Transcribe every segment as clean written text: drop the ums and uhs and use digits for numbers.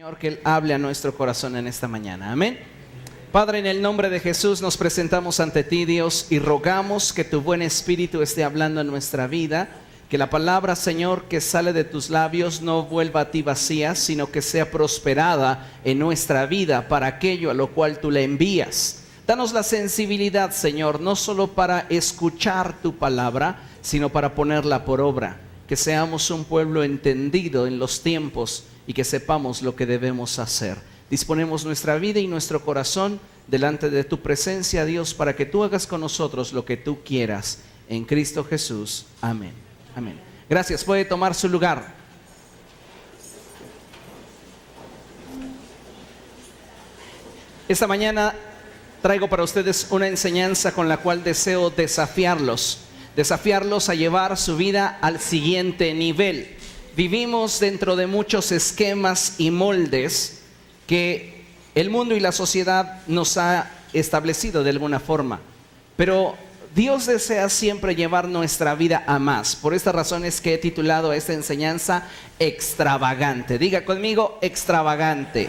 Señor, que Él hable a nuestro corazón en esta mañana. Amén. Padre, en el nombre de Jesús nos presentamos ante ti, Dios, y rogamos que tu buen espíritu esté hablando en nuestra vida, que la palabra, Señor, que sale de tus labios no vuelva a ti vacía, sino que sea prosperada en nuestra vida para aquello a lo cual tú la envías. Danos la sensibilidad, Señor, no solo para escuchar tu palabra, sino para ponerla por obra. Que seamos un pueblo entendido en los tiempos y que sepamos lo que debemos hacer. Disponemos nuestra vida y nuestro corazón delante de tu presencia, Dios, para que tú hagas con nosotros lo que tú quieras. En Cristo Jesús. Amén. Amén. Gracias. Puede tomar su lugar. Esta mañana traigo para ustedes una enseñanza con la cual deseo desafiarlos a llevar su vida al siguiente nivel. Vivimos dentro de muchos esquemas y moldes que el mundo y la sociedad nos ha establecido de alguna forma, pero Dios desea siempre llevar nuestra vida a más. Por esta razón es que he titulado a esta enseñanza Extravagante. Diga conmigo, extravagante.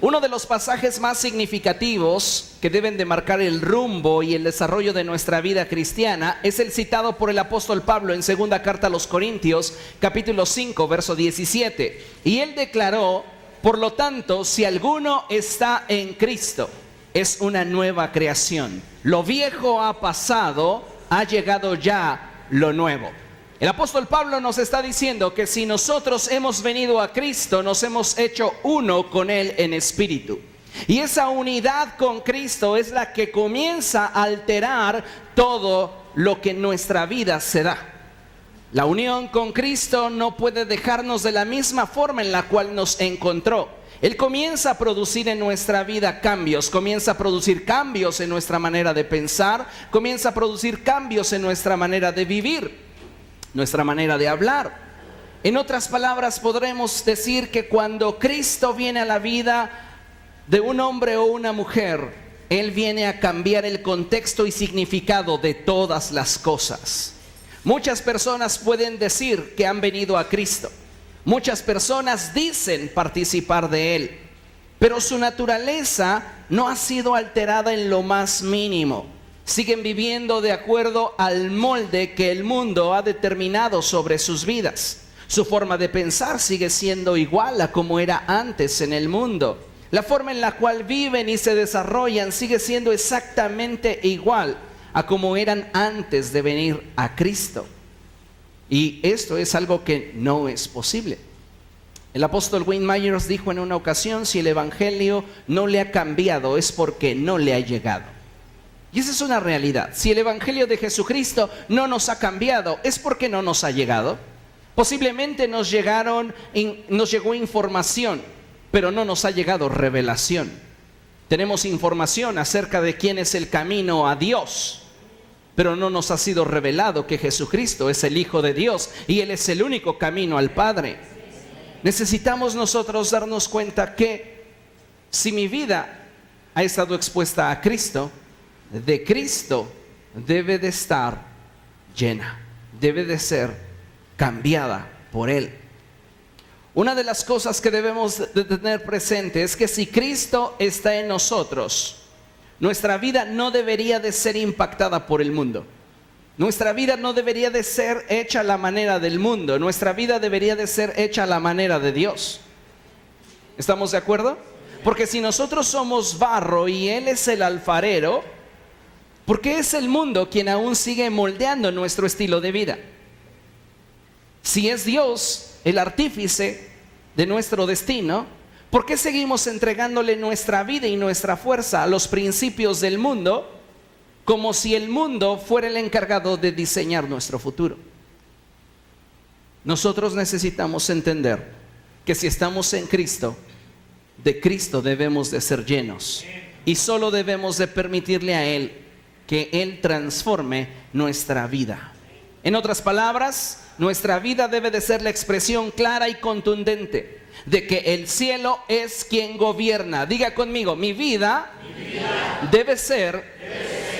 Uno de los pasajes más significativos que deben de marcar el rumbo y el desarrollo de nuestra vida cristiana es el citado por el apóstol Pablo en segunda carta a los Corintios, capítulo 5, verso 17. Y él declaró: por lo tanto, si alguno está en Cristo, es una nueva creación. Lo viejo ha pasado, ha llegado ya lo nuevo. El apóstol Pablo nos está diciendo que si nosotros hemos venido a Cristo, nos hemos hecho uno con Él en espíritu. Y esa unidad con Cristo es la que comienza a alterar todo lo que en nuestra vida se da. La unión con Cristo no puede dejarnos de la misma forma en la cual nos encontró. Él comienza a producir en nuestra vida cambios, comienza a producir cambios en nuestra manera de pensar, comienza a producir cambios en nuestra manera de vivir, nuestra manera de hablar. En otras palabras, podremos decir que cuando Cristo viene a la vida de un hombre o una mujer, Él viene a cambiar el contexto y significado de todas las cosas. Muchas personas pueden decir que han venido a Cristo. Muchas personas dicen participar de Él, pero su naturaleza no ha sido alterada en lo más mínimo. Siguen viviendo de acuerdo al molde que el mundo ha determinado sobre sus vidas. Su forma de pensar sigue siendo igual a como era antes en el mundo. La forma en la cual viven y se desarrollan sigue siendo exactamente igual a como eran antes de venir a Cristo. Y esto es algo que no es posible. El apóstol Wayne Myers dijo en una ocasión: si el evangelio no le ha cambiado es porque no le ha llegado. Y esa es una realidad. Si el evangelio de Jesucristo no nos ha cambiado, es porque no nos ha llegado. Posiblemente nos llegó información, pero no nos ha llegado revelación. Tenemos información acerca de quién es el camino a Dios, pero no nos ha sido revelado que Jesucristo es el Hijo de Dios y Él es el único camino al Padre. Necesitamos nosotros darnos cuenta que si mi vida ha estado expuesta a Cristo, de Cristo debe de estar llena, debe de ser cambiada por Él. Una de las cosas que debemos de tener presente es que si Cristo está en nosotros, nuestra vida no debería de ser impactada por el mundo. Nuestra vida no debería de ser hecha a la manera del mundo. Nuestra vida debería de ser hecha a la manera de Dios. ¿Estamos de acuerdo? Porque si nosotros somos barro y Él es el alfarero, ¿por qué es el mundo quien aún sigue moldeando nuestro estilo de vida? Si es Dios el artífice de nuestro destino, ¿por qué seguimos entregándole nuestra vida y nuestra fuerza a los principios del mundo, como si el mundo fuera el encargado de diseñar nuestro futuro? Nosotros necesitamos entender que si estamos en Cristo, de Cristo debemos de ser llenos, y solo debemos de permitirle a Él que Él transforme nuestra vida. En otras palabras, nuestra vida debe de ser la expresión clara y contundente de que el cielo es quien gobierna. Diga conmigo, mi vida debe ser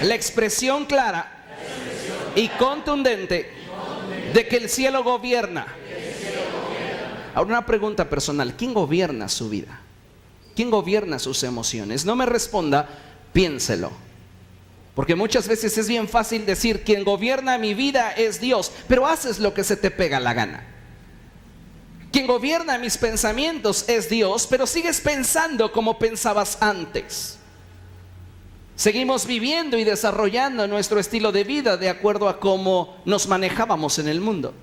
la expresión clara y contundente de que el cielo gobierna. Ahora una pregunta personal, ¿quién gobierna su vida? ¿Quién gobierna sus emociones? No me responda, piénselo. Porque muchas veces es bien fácil decir, quien gobierna mi vida es Dios, pero haces lo que se te pega la gana. Quien gobierna mis pensamientos es Dios, pero sigues pensando como pensabas antes. Seguimos viviendo y desarrollando nuestro estilo de vida de acuerdo a cómo nos manejábamos en el mundo.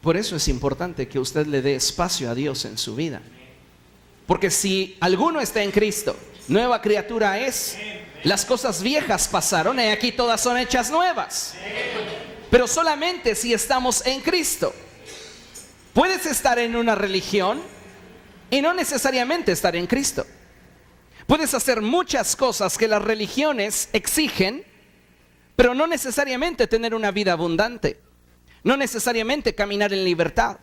Por eso es importante que usted le dé espacio a Dios en su vida. Porque si alguno está en Cristo, nueva criatura es. Las cosas viejas pasaron y aquí todas son hechas nuevas. Pero solamente si estamos en Cristo. Puedes estar en una religión y no necesariamente estar en Cristo. Puedes hacer muchas cosas que las religiones exigen, pero no necesariamente tener una vida abundante. No necesariamente caminar en libertad.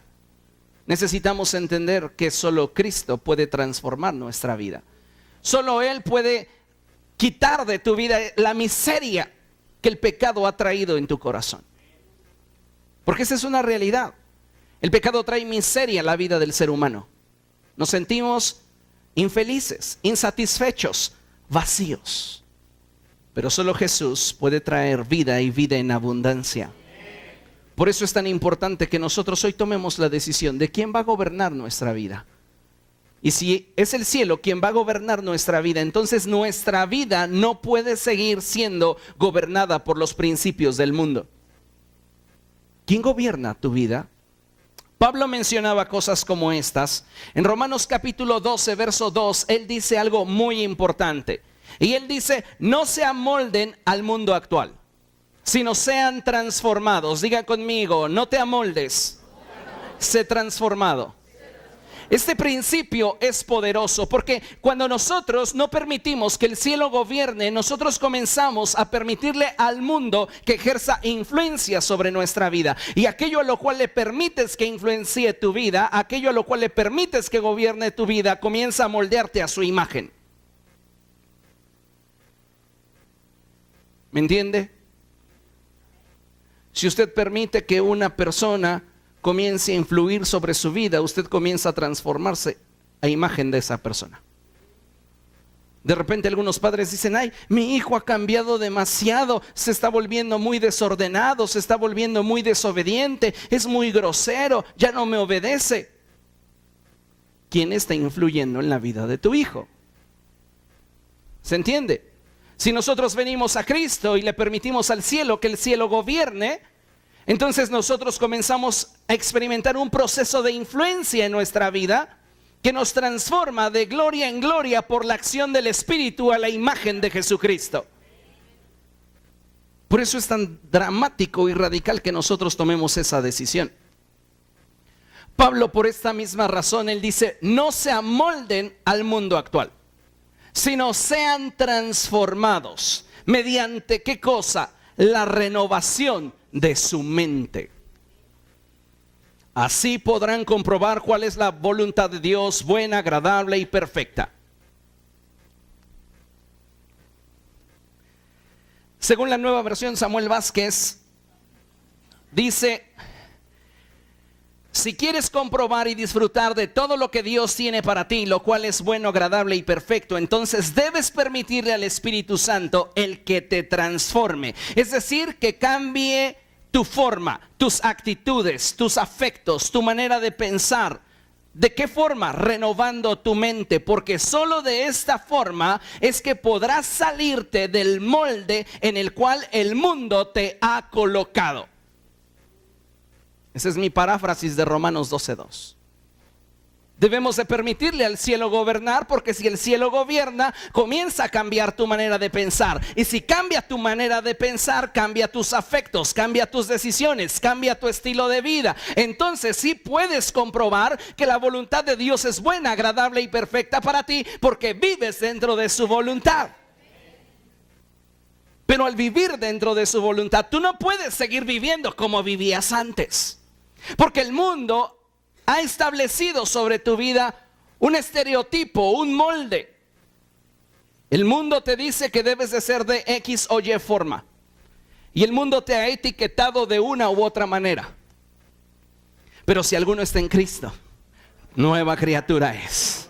Necesitamos entender que solo Cristo puede transformar nuestra vida. Solo Él puede quitar de tu vida la miseria que el pecado ha traído en tu corazón. Porque esa es una realidad. El pecado trae miseria a la vida del ser humano. Nos sentimos infelices, insatisfechos, vacíos. Pero solo Jesús puede traer vida y vida en abundancia. Por eso es tan importante que nosotros hoy tomemos la decisión de quién va a gobernar nuestra vida. Y si es el cielo quien va a gobernar nuestra vida, entonces nuestra vida no puede seguir siendo gobernada por los principios del mundo. ¿Quién gobierna tu vida? Pablo mencionaba cosas como estas. En Romanos capítulo 12, verso 2, él dice algo muy importante. Y él dice, no se amolden al mundo actual, sino sean transformados. Diga conmigo, no te amoldes, sé transformado. Este principio es poderoso porque cuando nosotros no permitimos que el cielo gobierne, nosotros comenzamos a permitirle al mundo que ejerza influencia sobre nuestra vida. Y aquello a lo cual le permites que influencie tu vida, aquello a lo cual le permites que gobierne tu vida, comienza a moldearte a su imagen. ¿Me entiende? Si usted permite que una persona comience a influir sobre su vida, usted comienza a transformarse a imagen de esa persona. De repente algunos padres dicen, ay, mi hijo ha cambiado demasiado, se está volviendo muy desordenado, se está volviendo muy desobediente, es muy grosero, ya no me obedece. ¿Quién está influyendo en la vida de tu hijo? ¿Se entiende? Si nosotros venimos a Cristo y le permitimos al cielo que el cielo gobierne, entonces nosotros comenzamos a experimentar un proceso de influencia en nuestra vida que nos transforma de gloria en gloria por la acción del Espíritu a la imagen de Jesucristo. Por eso es tan dramático y radical que nosotros tomemos esa decisión. Pablo, por esta misma razón, él dice, no se amolden al mundo actual, sino sean transformados. ¿Mediante qué cosa? La renovación de su mente. Así podrán comprobar cuál es la voluntad de Dios, buena, agradable y perfecta. Según la Nueva Versión, Samuel Vázquez dice, si quieres comprobar y disfrutar de todo lo que Dios tiene para ti, lo cual es bueno, agradable y perfecto, entonces debes permitirle al Espíritu Santo el que te transforme. Es decir, que cambie tu forma, tus actitudes, tus afectos, tu manera de pensar. ¿De qué forma? Renovando tu mente, porque solo de esta forma es que podrás salirte del molde en el cual el mundo te ha colocado. Esa es mi paráfrasis de Romanos 12:2. Debemos de permitirle al cielo gobernar, porque si el cielo gobierna, comienza a cambiar tu manera de pensar. Y si cambia tu manera de pensar, cambia tus afectos, cambia tus decisiones, cambia tu estilo de vida. Entonces sí puedes comprobar que la voluntad de Dios es buena, agradable y perfecta para ti, porque vives dentro de su voluntad. Pero al vivir dentro de su voluntad, tú no puedes seguir viviendo como vivías antes. Porque el mundo ha establecido sobre tu vida un estereotipo, un molde. El mundo te dice que debes de ser de X o Y forma. Y el mundo te ha etiquetado de una u otra manera. Pero si alguno está en Cristo, nueva criatura es.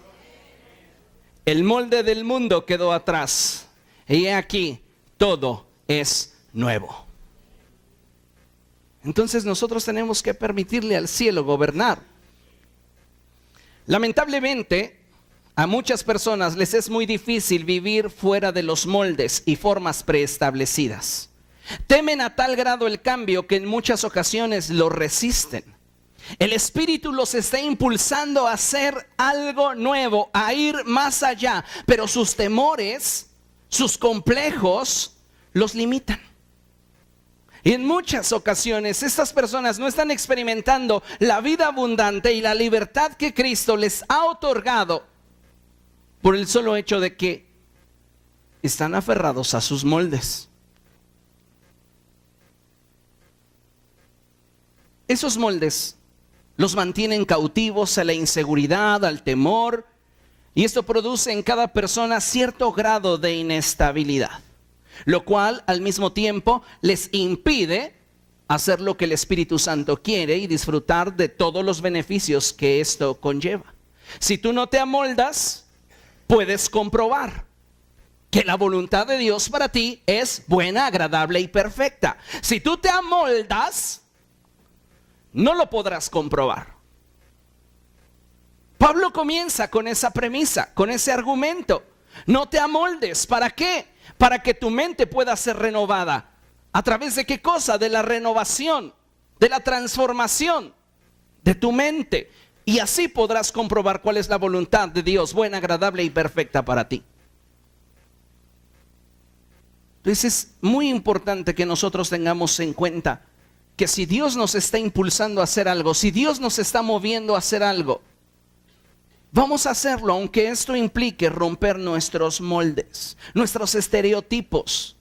El molde del mundo quedó atrás. Y he aquí, todo es nuevo. Entonces nosotros tenemos que permitirle al cielo gobernar. Lamentablemente, a muchas personas les es muy difícil vivir fuera de los moldes y formas preestablecidas. Temen a tal grado el cambio que en muchas ocasiones lo resisten. El Espíritu los está impulsando a hacer algo nuevo, a ir más allá, pero sus temores, sus complejos, los limitan. Y en muchas ocasiones estas personas no están experimentando la vida abundante y la libertad que Cristo les ha otorgado por el solo hecho de que están aferrados a sus moldes. Esos moldes los mantienen cautivos a la inseguridad, al temor, y esto produce en cada persona cierto grado de inestabilidad, lo cual al mismo tiempo les impide hacer lo que el Espíritu Santo quiere y disfrutar de todos los beneficios que esto conlleva. Si tú no te amoldas, puedes comprobar que la voluntad de Dios para ti es buena, agradable y perfecta. Si tú te amoldas, no lo podrás comprobar. Pablo comienza con esa premisa, con ese argumento. No te amoldes. ¿Para qué? Para que tu mente pueda ser renovada. ¿A través de qué cosa? De la renovación, de la transformación de tu mente. Y así podrás comprobar cuál es la voluntad de Dios, buena, agradable y perfecta para ti. Entonces es muy importante que nosotros tengamos en cuenta que si Dios nos está impulsando a hacer algo, si Dios nos está moviendo a hacer algo, vamos a hacerlo, aunque esto implique romper nuestros moldes, nuestros estereotipos,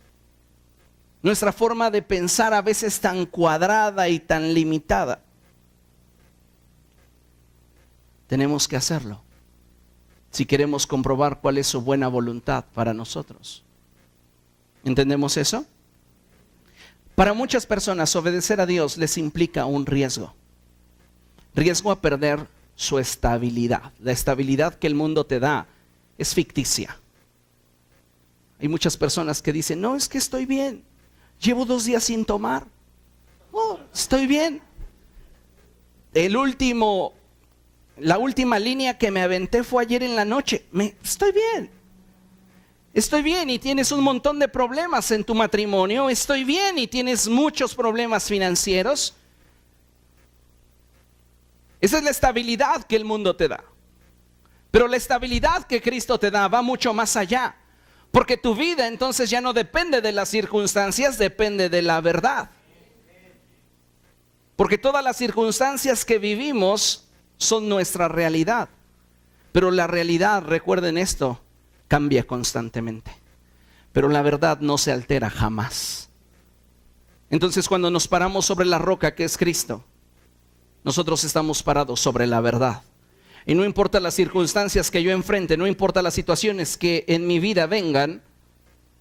nuestra forma de pensar a veces tan cuadrada y tan limitada. Tenemos que hacerlo si queremos comprobar cuál es su buena voluntad para nosotros. ¿Entendemos eso? Para muchas personas obedecer a Dios les implica un riesgo. Riesgo a perder su estabilidad. La estabilidad que el mundo te da es ficticia. Hay muchas personas que dicen, no, es que estoy bien. Llevo 2 días sin tomar. Oh, estoy bien. La última línea que me aventé fue ayer en la noche. Estoy bien. Estoy bien y tienes un montón de problemas en tu matrimonio. Estoy bien y tienes muchos problemas financieros. Esa es la estabilidad que el mundo te da. Pero la estabilidad que Cristo te da va mucho más allá. Porque tu vida entonces ya no depende de las circunstancias, depende de la verdad. Porque todas las circunstancias que vivimos son nuestra realidad. Pero la realidad, recuerden esto, cambia constantemente. Pero la verdad no se altera jamás. Entonces cuando nos paramos sobre la roca que es Cristo, nosotros estamos parados sobre la verdad. Y no importa las circunstancias que yo enfrente, no importa las situaciones que en mi vida vengan,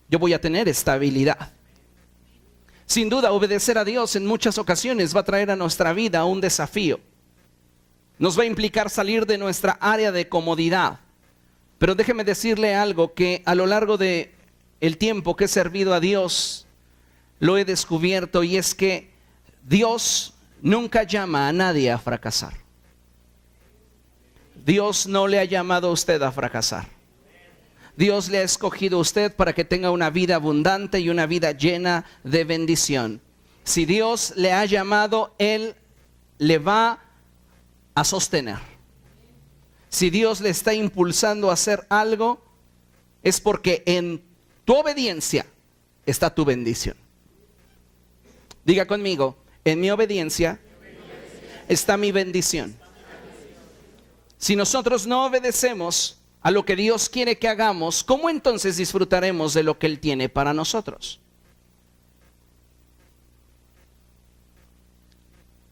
yo voy a tener estabilidad. Sin duda, obedecer a Dios en muchas ocasiones va a traer a nuestra vida un desafío. Nos va a implicar salir de nuestra área de comodidad. Pero déjeme decirle algo que a lo largo de el tiempo que he servido a Dios, lo he descubierto, y es que Dios nunca llama a nadie a fracasar. Dios no le ha llamado a usted a fracasar. Dios le ha escogido a usted para que tenga una vida abundante y una vida llena de bendición. Si Dios le ha llamado, Él le va a sostener. Si Dios le está impulsando a hacer algo, es porque en tu obediencia está tu bendición. Diga conmigo, en mi obediencia está mi bendición. Si nosotros no obedecemos a lo que Dios quiere que hagamos, ¿cómo entonces disfrutaremos de lo que Él tiene para nosotros?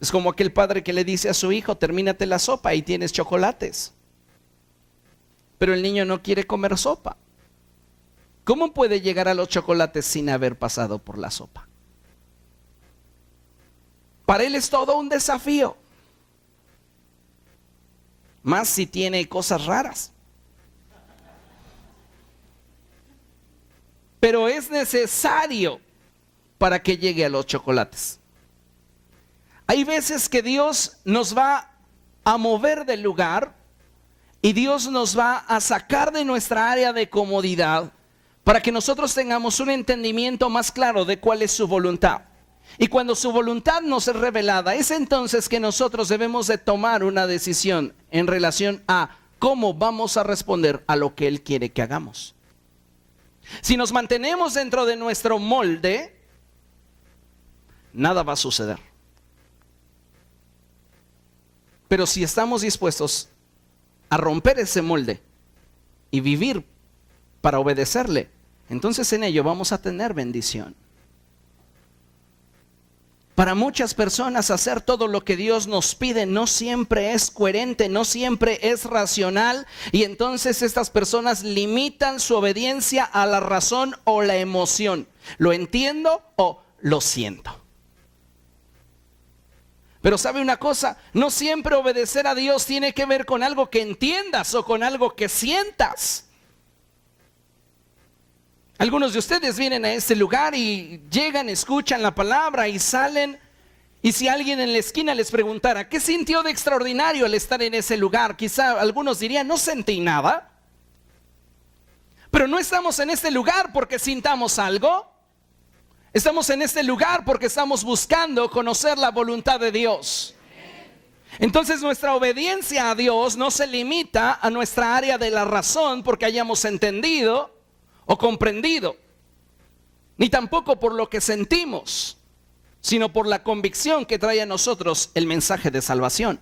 Es como aquel padre que le dice a su hijo, termínate la sopa y tienes chocolates. Pero el niño no quiere comer sopa. ¿Cómo puede llegar a los chocolates sin haber pasado por la sopa? Para él es todo un desafío. más si tiene cosas raras. Pero es necesario para que llegue a los chocolates. Hay veces que Dios nos va a mover del lugar y Dios nos va a sacar de nuestra área de comodidad para que nosotros tengamos un entendimiento más claro de cuál es su voluntad. Y cuando su voluntad nos es revelada, es entonces que nosotros debemos de tomar una decisión en relación a cómo vamos a responder a lo que Él quiere que hagamos. Si nos mantenemos dentro de nuestro molde, nada va a suceder. Pero si estamos dispuestos a romper ese molde y vivir para obedecerle, entonces en ello vamos a tener bendición. Para muchas personas hacer todo lo que Dios nos pide no siempre es coherente, no siempre es racional, y entonces estas personas limitan su obediencia a la razón o la emoción. Lo entiendo o lo siento. Pero ¿sabe una cosa? No siempre obedecer a Dios tiene que ver con algo que entiendas o con algo que sientas. Algunos de ustedes vienen a este lugar y llegan, escuchan la palabra y salen. Y si alguien en la esquina les preguntara, ¿qué sintió de extraordinario al estar en ese lugar? Quizá algunos dirían, no sentí nada. Pero no estamos en este lugar porque sintamos algo. Estamos en este lugar porque estamos buscando conocer la voluntad de Dios. Entonces nuestra obediencia a Dios no se limita a nuestra área de la razón porque hayamos entendido o comprendido, ni tampoco por lo que sentimos, sino por la convicción que trae a nosotros el mensaje de salvación.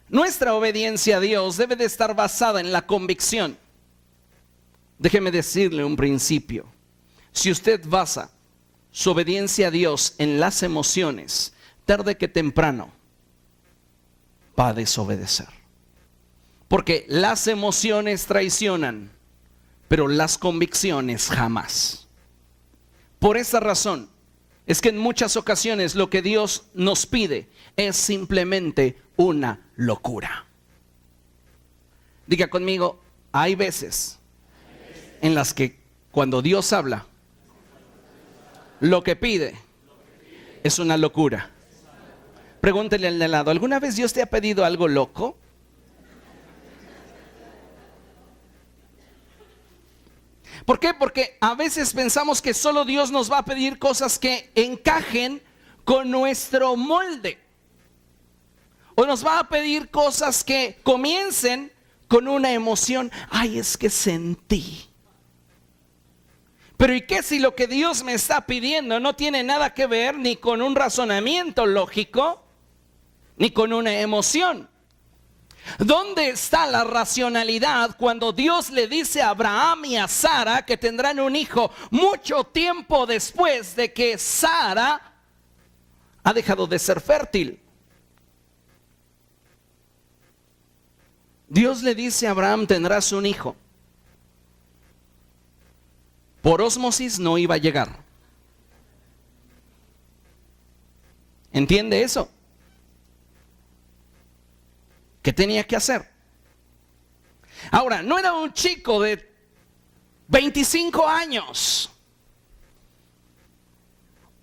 Nuestra obediencia a Dios debe de estar basada en la convicción. Déjeme decirle un principio. Si usted basa su obediencia a Dios en las emociones, tarde que temprano va a desobedecer. Porque las emociones traicionan, pero las convicciones jamás. Por esa razón es que en muchas ocasiones lo que Dios nos pide es simplemente una locura. Diga conmigo, hay veces en las que cuando Dios habla, lo que pide es una locura. Pregúntele al de lado, ¿alguna vez Dios te ha pedido algo loco? ¿Por qué? Porque a veces pensamos que solo Dios nos va a pedir cosas que encajen con nuestro molde. O nos va a pedir cosas que comiencen con una emoción. Ay, es que sentí. Pero ¿y qué si lo que Dios me está pidiendo no tiene nada que ver ni con un razonamiento lógico, ni con una emoción? ¿Dónde está la racionalidad cuando Dios le dice a Abraham y a Sara que tendrán un hijo mucho tiempo después de que Sara ha dejado de ser fértil? Dios le dice a Abraham, tendrás un hijo. Por ósmosis no iba a llegar. ¿Entiende eso? ¿Qué tenía que hacer? Ahora, no era un chico de 25 años.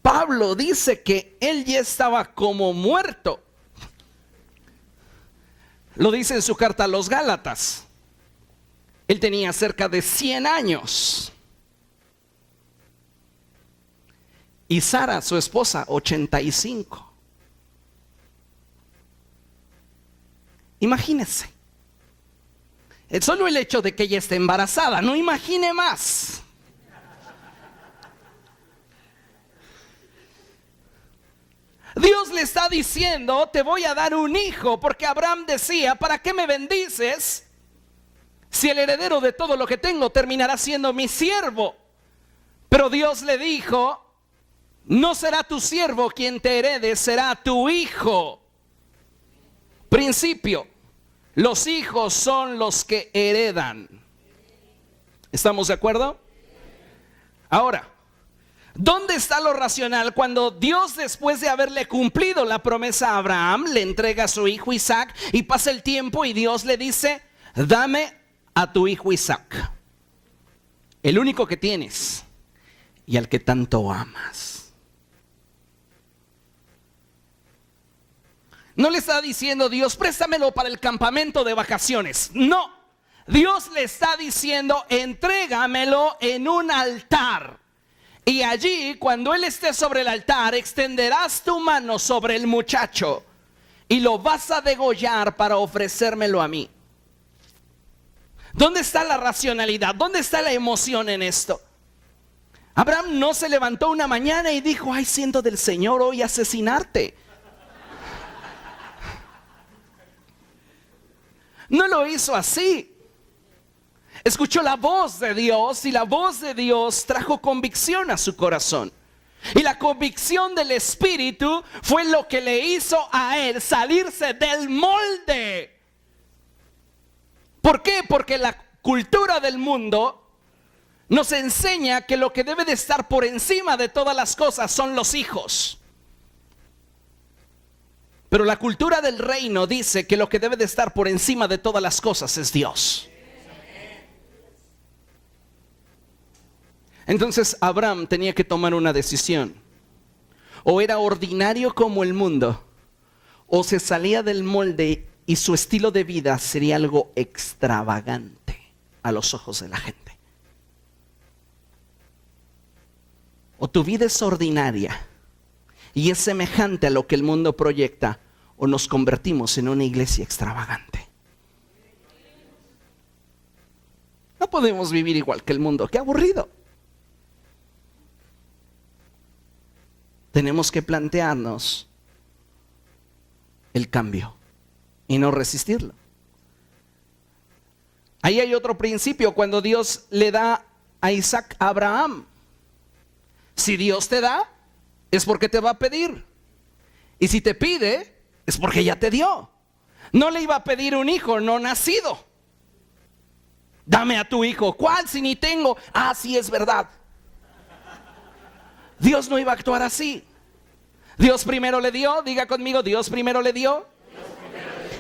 Pablo dice que él ya estaba como muerto. Lo dice en su carta a los Gálatas. Él tenía cerca de 100 años. Y Sara, su esposa, 85. Imagínese. Solo el hecho de que ella esté embarazada, no imagine más. Dios le está diciendo, te voy a dar un hijo, porque Abraham decía, ¿para qué me bendices? Si el heredero de todo lo que tengo terminará siendo mi siervo. Pero Dios le dijo, no será tu siervo quien te herede, será tu hijo. Principio, los hijos son los que heredan. ¿Estamos de acuerdo? Ahora, ¿Dónde está lo racional cuando Dios, después de haberle cumplido la promesa a Abraham, le entrega a su hijo Isaac y pasa el tiempo y Dios le dice: dame a tu hijo Isaac, el único que tienes y al que tanto amas? No le está diciendo Dios: préstamelo para el campamento de vacaciones. No, Dios le está diciendo: entrégamelo en un altar. Y allí, cuando él esté sobre el altar, extenderás tu mano sobre el muchacho y lo vas a degollar para ofrecérmelo a mí. ¿Dónde está la racionalidad? ¿Dónde está la emoción en esto? Abraham no se levantó una mañana y dijo: ay, siento del Señor hoy asesinarte. No lo hizo así. Escuchó la voz de Dios y la voz de Dios trajo convicción a su corazón. Y la convicción del Espíritu fue lo que le hizo a él salirse del molde. ¿Por qué? Porque la cultura del mundo nos enseña que lo que debe de estar por encima de todas las cosas son los hijos. Pero la cultura del reino dice que lo que debe de estar por encima de todas las cosas es Dios. Entonces Abraham tenía que tomar una decisión. O era ordinario como el mundo, o se salía del molde y su estilo de vida sería algo extravagante a los ojos de la gente. O tu vida es ordinaria y es semejante a lo que el mundo proyecta, o nos convertimos en una iglesia extravagante. No podemos vivir igual que el mundo. ¡Qué aburrido! Tenemos que plantearnos el cambio y no resistirlo. Ahí hay otro principio cuando Dios le da a Isaac a Abraham. Si Dios te da, es porque te va a pedir. Y si te pide, es porque ya te dio. No le iba a pedir un hijo no nacido. Dame a tu hijo. ¿Cuál si ni tengo? Ah, sí, es verdad. Dios no iba a actuar así. Dios primero le dio, diga conmigo, Dios primero le dio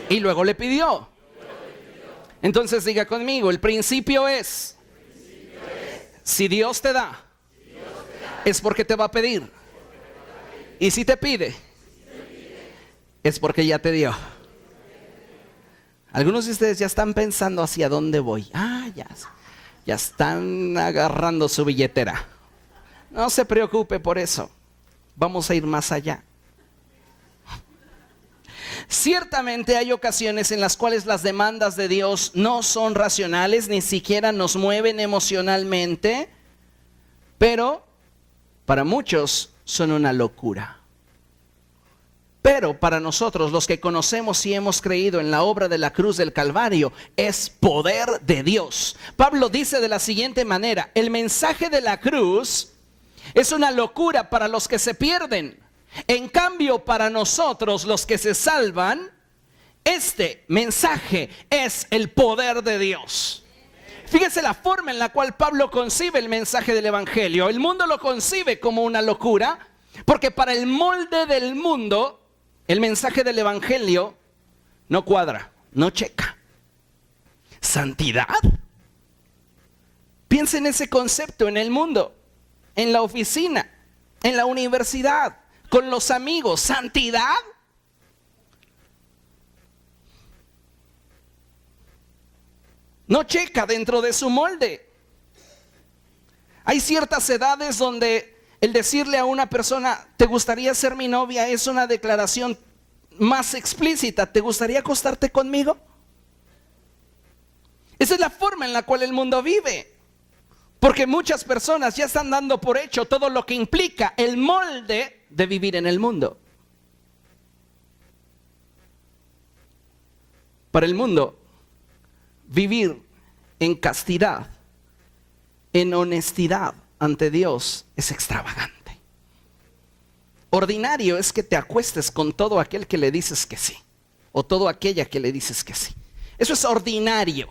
y luego le pidió. Entonces diga conmigo, el principio es: si Dios te da, es porque te va a pedir. Y si te pide, es porque ya te dio. Algunos de ustedes ya están pensando hacia dónde voy. Ya están agarrando su billetera. No se preocupe por eso. Vamos a ir más allá. Ciertamente hay ocasiones en las cuales las demandas de Dios no son racionales, ni siquiera nos mueven emocionalmente, pero para muchos son una locura. Pero para nosotros, los que conocemos y hemos creído en la obra de la cruz del Calvario, es poder de Dios. Pablo dice de la siguiente manera: el mensaje de la cruz es una locura para los que se pierden. En cambio, para nosotros, los que se salvan, este mensaje es el poder de Dios. Fíjese la forma en la cual Pablo concibe el mensaje del evangelio. El mundo lo concibe como una locura, porque para el molde del mundo, el mensaje del evangelio no cuadra, no checa. ¿Santidad? Piensa en ese concepto en el mundo. En la oficina, en la universidad, con los amigos. ¿Santidad? No checa dentro de su molde. Hay ciertas edades donde el decirle a una persona: ¿te gustaría ser mi novia?, es una declaración más explícita. ¿Te gustaría acostarte conmigo? Esa es la forma en la cual el mundo vive. Porque muchas personas ya están dando por hecho todo lo que implica el molde de vivir en el mundo. Para el mundo, vivir en castidad, en honestidad ante Dios, es extravagante. Ordinario es que te acuestes con todo aquel que le dices que sí, o todo aquella que le dices que sí. Eso es ordinario.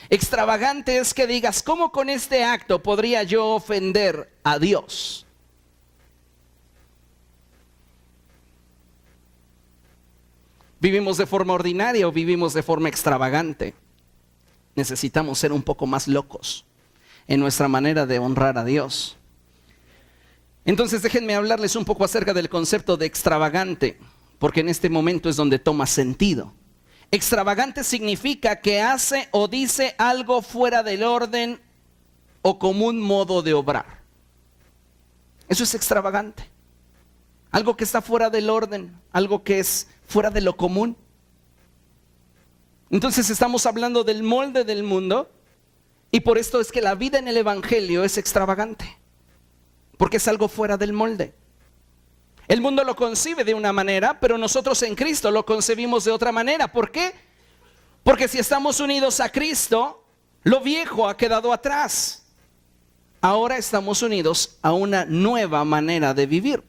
Extravagante es que digas: ¿cómo con este acto podría yo ofender a Dios? ¿Vivimos de forma ordinaria o vivimos de forma extravagante? Necesitamos ser un poco más locos en nuestra manera de honrar a Dios. Entonces déjenme hablarles un poco acerca del concepto de extravagante, porque en este momento es donde toma sentido. Extravagante significa que hace o dice algo fuera del orden o común modo de obrar. Eso es extravagante. Algo que está fuera del orden, algo que es fuera de lo común. Entonces estamos hablando del molde del mundo, y por esto es que la vida en el Evangelio es extravagante, porque es algo fuera del molde. El mundo lo concibe de una manera, pero nosotros en Cristo lo concebimos de otra manera. ¿Por qué? Porque si estamos unidos a Cristo, lo viejo ha quedado atrás. Ahora estamos unidos a una nueva manera de vivir.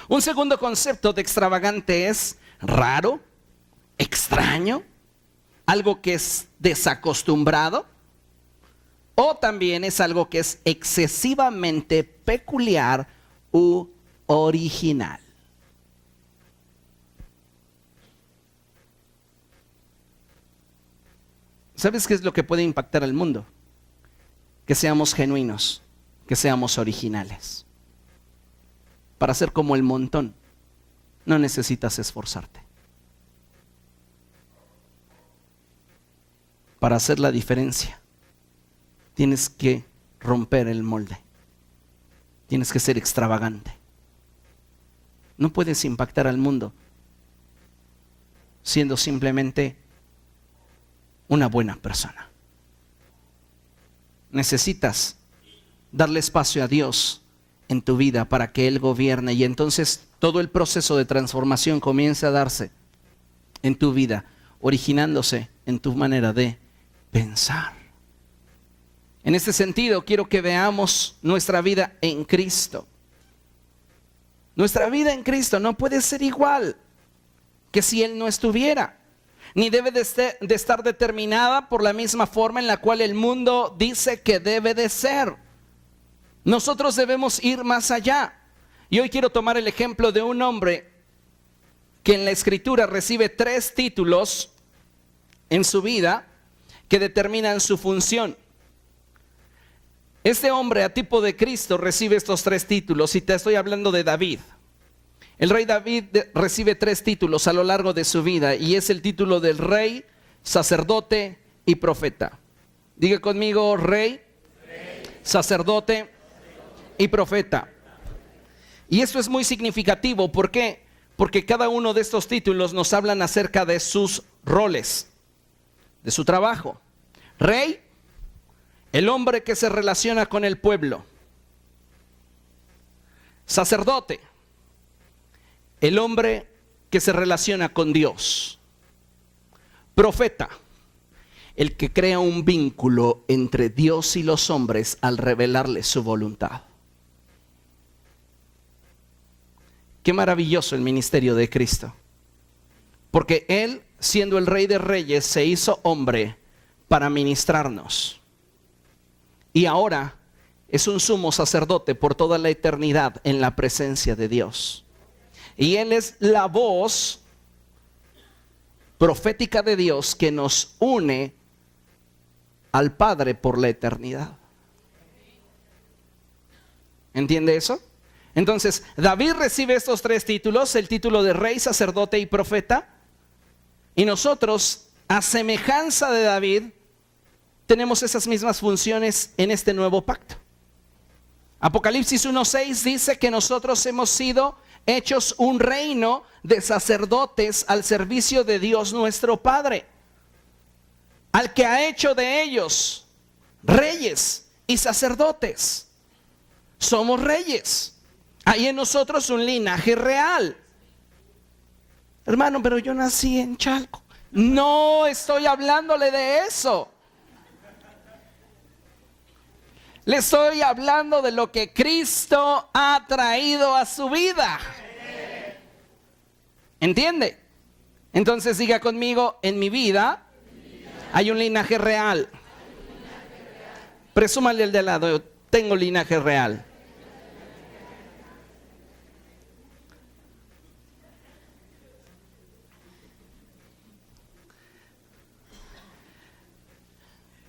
Un segundo concepto de extravagante es raro, extraño, algo que es desacostumbrado, o también es algo que es excesivamente peculiar u original. ¿Sabes qué es lo que puede impactar al mundo? Que seamos genuinos, que seamos originales. Para ser como el montón, no necesitas esforzarte. Para hacer la diferencia, tienes que romper el molde. Tienes que ser extravagante. No puedes impactar al mundo siendo simplemente una buena persona. Necesitas darle espacio a Dios en tu vida para que Él gobierne, y entonces todo el proceso de transformación comienza a darse en tu vida, originándose en tu manera de pensar. En este sentido, quiero que veamos nuestra vida en Cristo. Nuestra vida en Cristo no puede ser igual que si Él no estuviera, ni debe de estar determinada por la misma forma en la cual el mundo dice que debe de ser. Nosotros debemos ir más allá. Y hoy quiero tomar el ejemplo de un hombre que en la Escritura recibe 3 títulos en su vida que determinan su función. Este hombre, a tipo de Cristo, recibe estos 3 títulos, y te estoy hablando de David. El rey David recibe 3 títulos a lo largo de su vida, y es el título del rey, sacerdote y profeta. Diga conmigo: rey, sacerdote y profeta. Y esto es muy significativo. ¿Por qué? Porque cada uno de estos títulos nos hablan acerca de sus roles, de su trabajo. Rey, el hombre que se relaciona con el pueblo. Sacerdote, el hombre que se relaciona con Dios. Profeta, el que crea un vínculo entre Dios y los hombres al revelarle su voluntad. Qué maravilloso el ministerio de Cristo, porque Él, siendo el Rey de Reyes, se hizo hombre para ministrarnos, y ahora es un sumo sacerdote por toda la eternidad en la presencia de Dios. Y Él es la voz profética de Dios que nos une al Padre por la eternidad. ¿Entiende eso? Entonces, David recibe estos 3 títulos, el título de rey, sacerdote y profeta. Y nosotros, a semejanza de David, tenemos esas mismas funciones en este nuevo pacto. Apocalipsis 1:6 dice que nosotros hemos sido hechos un reino de sacerdotes al servicio de Dios nuestro Padre, al que ha hecho de ellos reyes y sacerdotes. Somos reyes. Hay en nosotros un linaje real. Hermano, pero yo nací en Chalco. No estoy hablándole de eso. Le estoy hablando de lo que Cristo ha traído a su vida. ¿Entiende? Entonces diga conmigo: en mi vida hay un linaje real. Presúmale el de al lado: tengo linaje real.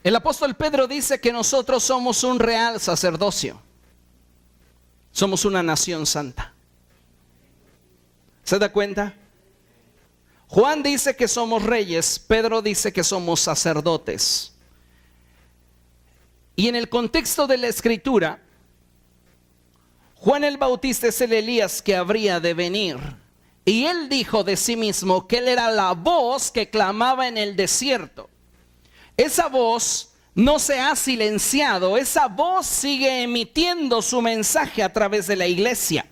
El apóstol Pedro dice que nosotros somos un real sacerdocio. Somos una nación santa. ¿Se da cuenta? Juan dice que somos reyes, Pedro dice que somos sacerdotes. Y en el contexto de la escritura, Juan el Bautista es el Elías que habría de venir. Y él dijo de sí mismo que él era la voz que clamaba en el desierto. Esa voz no se ha silenciado, esa voz sigue emitiendo su mensaje a través de la iglesia.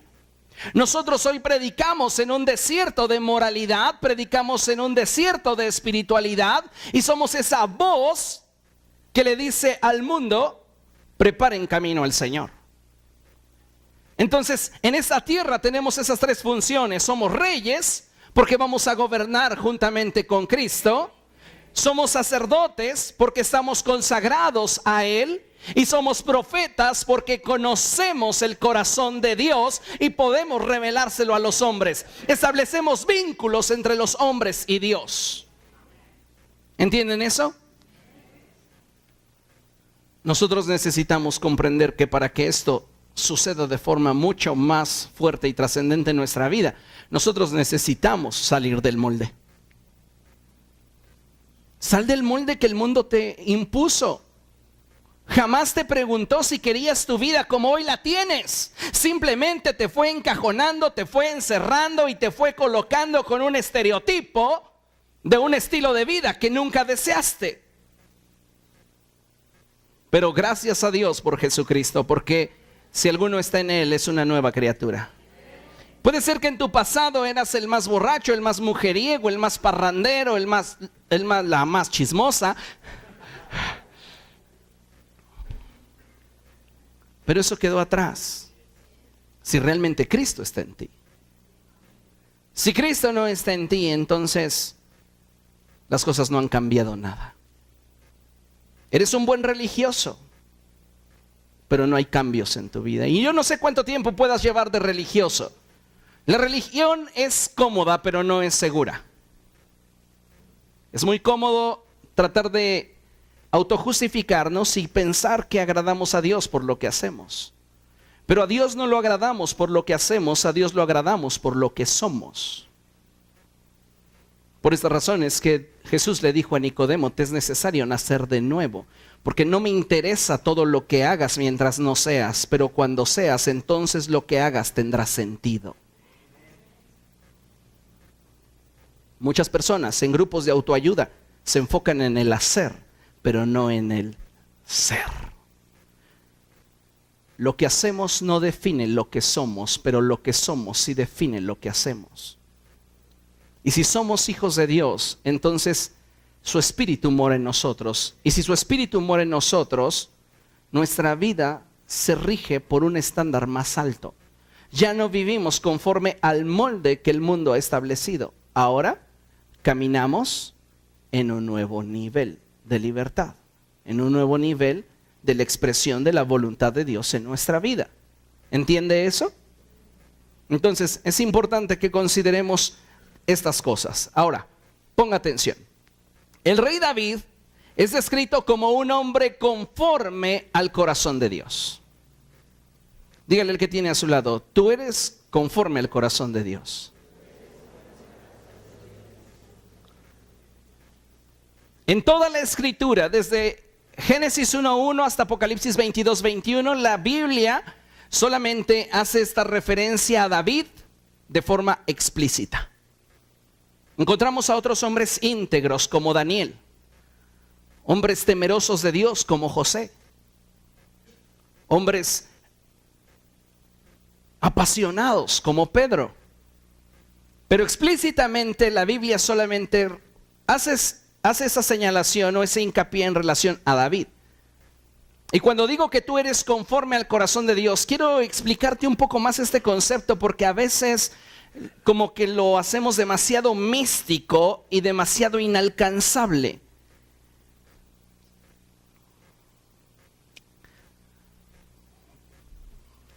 Nosotros hoy predicamos en un desierto de moralidad, predicamos en un desierto de espiritualidad y somos esa voz que le dice al mundo: preparen camino al Señor. Entonces, en esta tierra tenemos esas tres funciones. Somos reyes porque vamos a gobernar juntamente con Cristo. Somos sacerdotes porque estamos consagrados a Él. Y somos profetas porque conocemos el corazón de Dios y podemos revelárselo a los hombres. Establecemos vínculos entre los hombres y Dios. ¿Entienden eso? Nosotros necesitamos comprender que para que esto suceda de forma mucho más fuerte y trascendente en nuestra vida, nosotros necesitamos salir del molde. Sal del molde que el mundo te impuso. Jamás te preguntó si querías tu vida como hoy la tienes. Simplemente te fue encajonando, te fue encerrando y te fue colocando con un estereotipo de un estilo de vida que nunca deseaste. Pero gracias a Dios por Jesucristo, porque si alguno está en Él es una nueva criatura. Puede ser que en tu pasado eras el más borracho, el más mujeriego, el más parrandero, la más chismosa. Pero eso quedó atrás. Si realmente Cristo está en ti. Si Cristo no está en ti, entonces las cosas no han cambiado nada. Eres un buen religioso, pero no hay cambios en tu vida. Y yo no sé cuánto tiempo puedas llevar de religioso. La religión es cómoda, pero no es segura. Es muy cómodo tratar de autojustificarnos y pensar que agradamos a Dios por lo que hacemos. Pero a Dios no lo agradamos por lo que hacemos, a Dios lo agradamos por lo que somos. Por esta razón es que Jesús le dijo a Nicodemo: te es necesario nacer de nuevo, porque no me interesa todo lo que hagas mientras no seas, pero cuando seas, entonces lo que hagas tendrá sentido. Muchas personas en grupos de autoayuda se enfocan en el hacer, pero no en el ser. Lo que hacemos no define lo que somos, pero lo que somos sí define lo que hacemos. Y si somos hijos de Dios, entonces su espíritu mora en nosotros. Y si su espíritu mora en nosotros, nuestra vida se rige por un estándar más alto. Ya no vivimos conforme al molde que el mundo ha establecido. Ahora caminamos en un nuevo nivel de libertad, en un nuevo nivel de la expresión de la voluntad de Dios en nuestra vida. ¿Entiende eso? Entonces es importante que consideremos estas cosas. Ahora, ponga atención. El rey David es descrito como un hombre conforme al corazón de Dios. Dígale al que tiene a su lado: tú eres conforme al corazón de Dios. En toda la escritura, desde Génesis 1:1 hasta Apocalipsis 22:21, la Biblia solamente hace esta referencia a David de forma explícita. Encontramos a otros hombres íntegros como Daniel, hombres temerosos de Dios como José, hombres apasionados como Pedro. Pero explícitamente la Biblia solamente hace esa señalación o ese hincapié en relación a David. Y cuando digo que tú eres conforme al corazón de Dios, quiero explicarte un poco más este concepto, porque a veces como que lo hacemos demasiado místico y demasiado inalcanzable.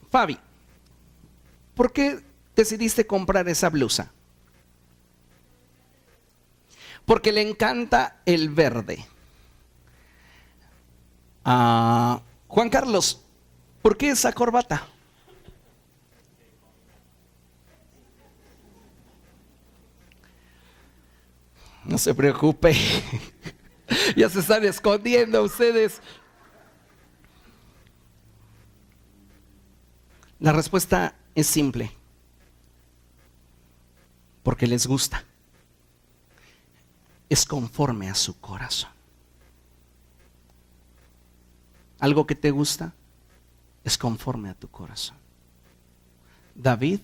Fabi, ¿por qué decidiste comprar esa blusa? Porque le encanta el verde. Juan Carlos, ¿por qué esa corbata? No se preocupe. Ya se están escondiendo ustedes. La respuesta es simple. Porque les gusta. Es conforme a su corazón. Algo que te gusta es conforme a tu corazón. David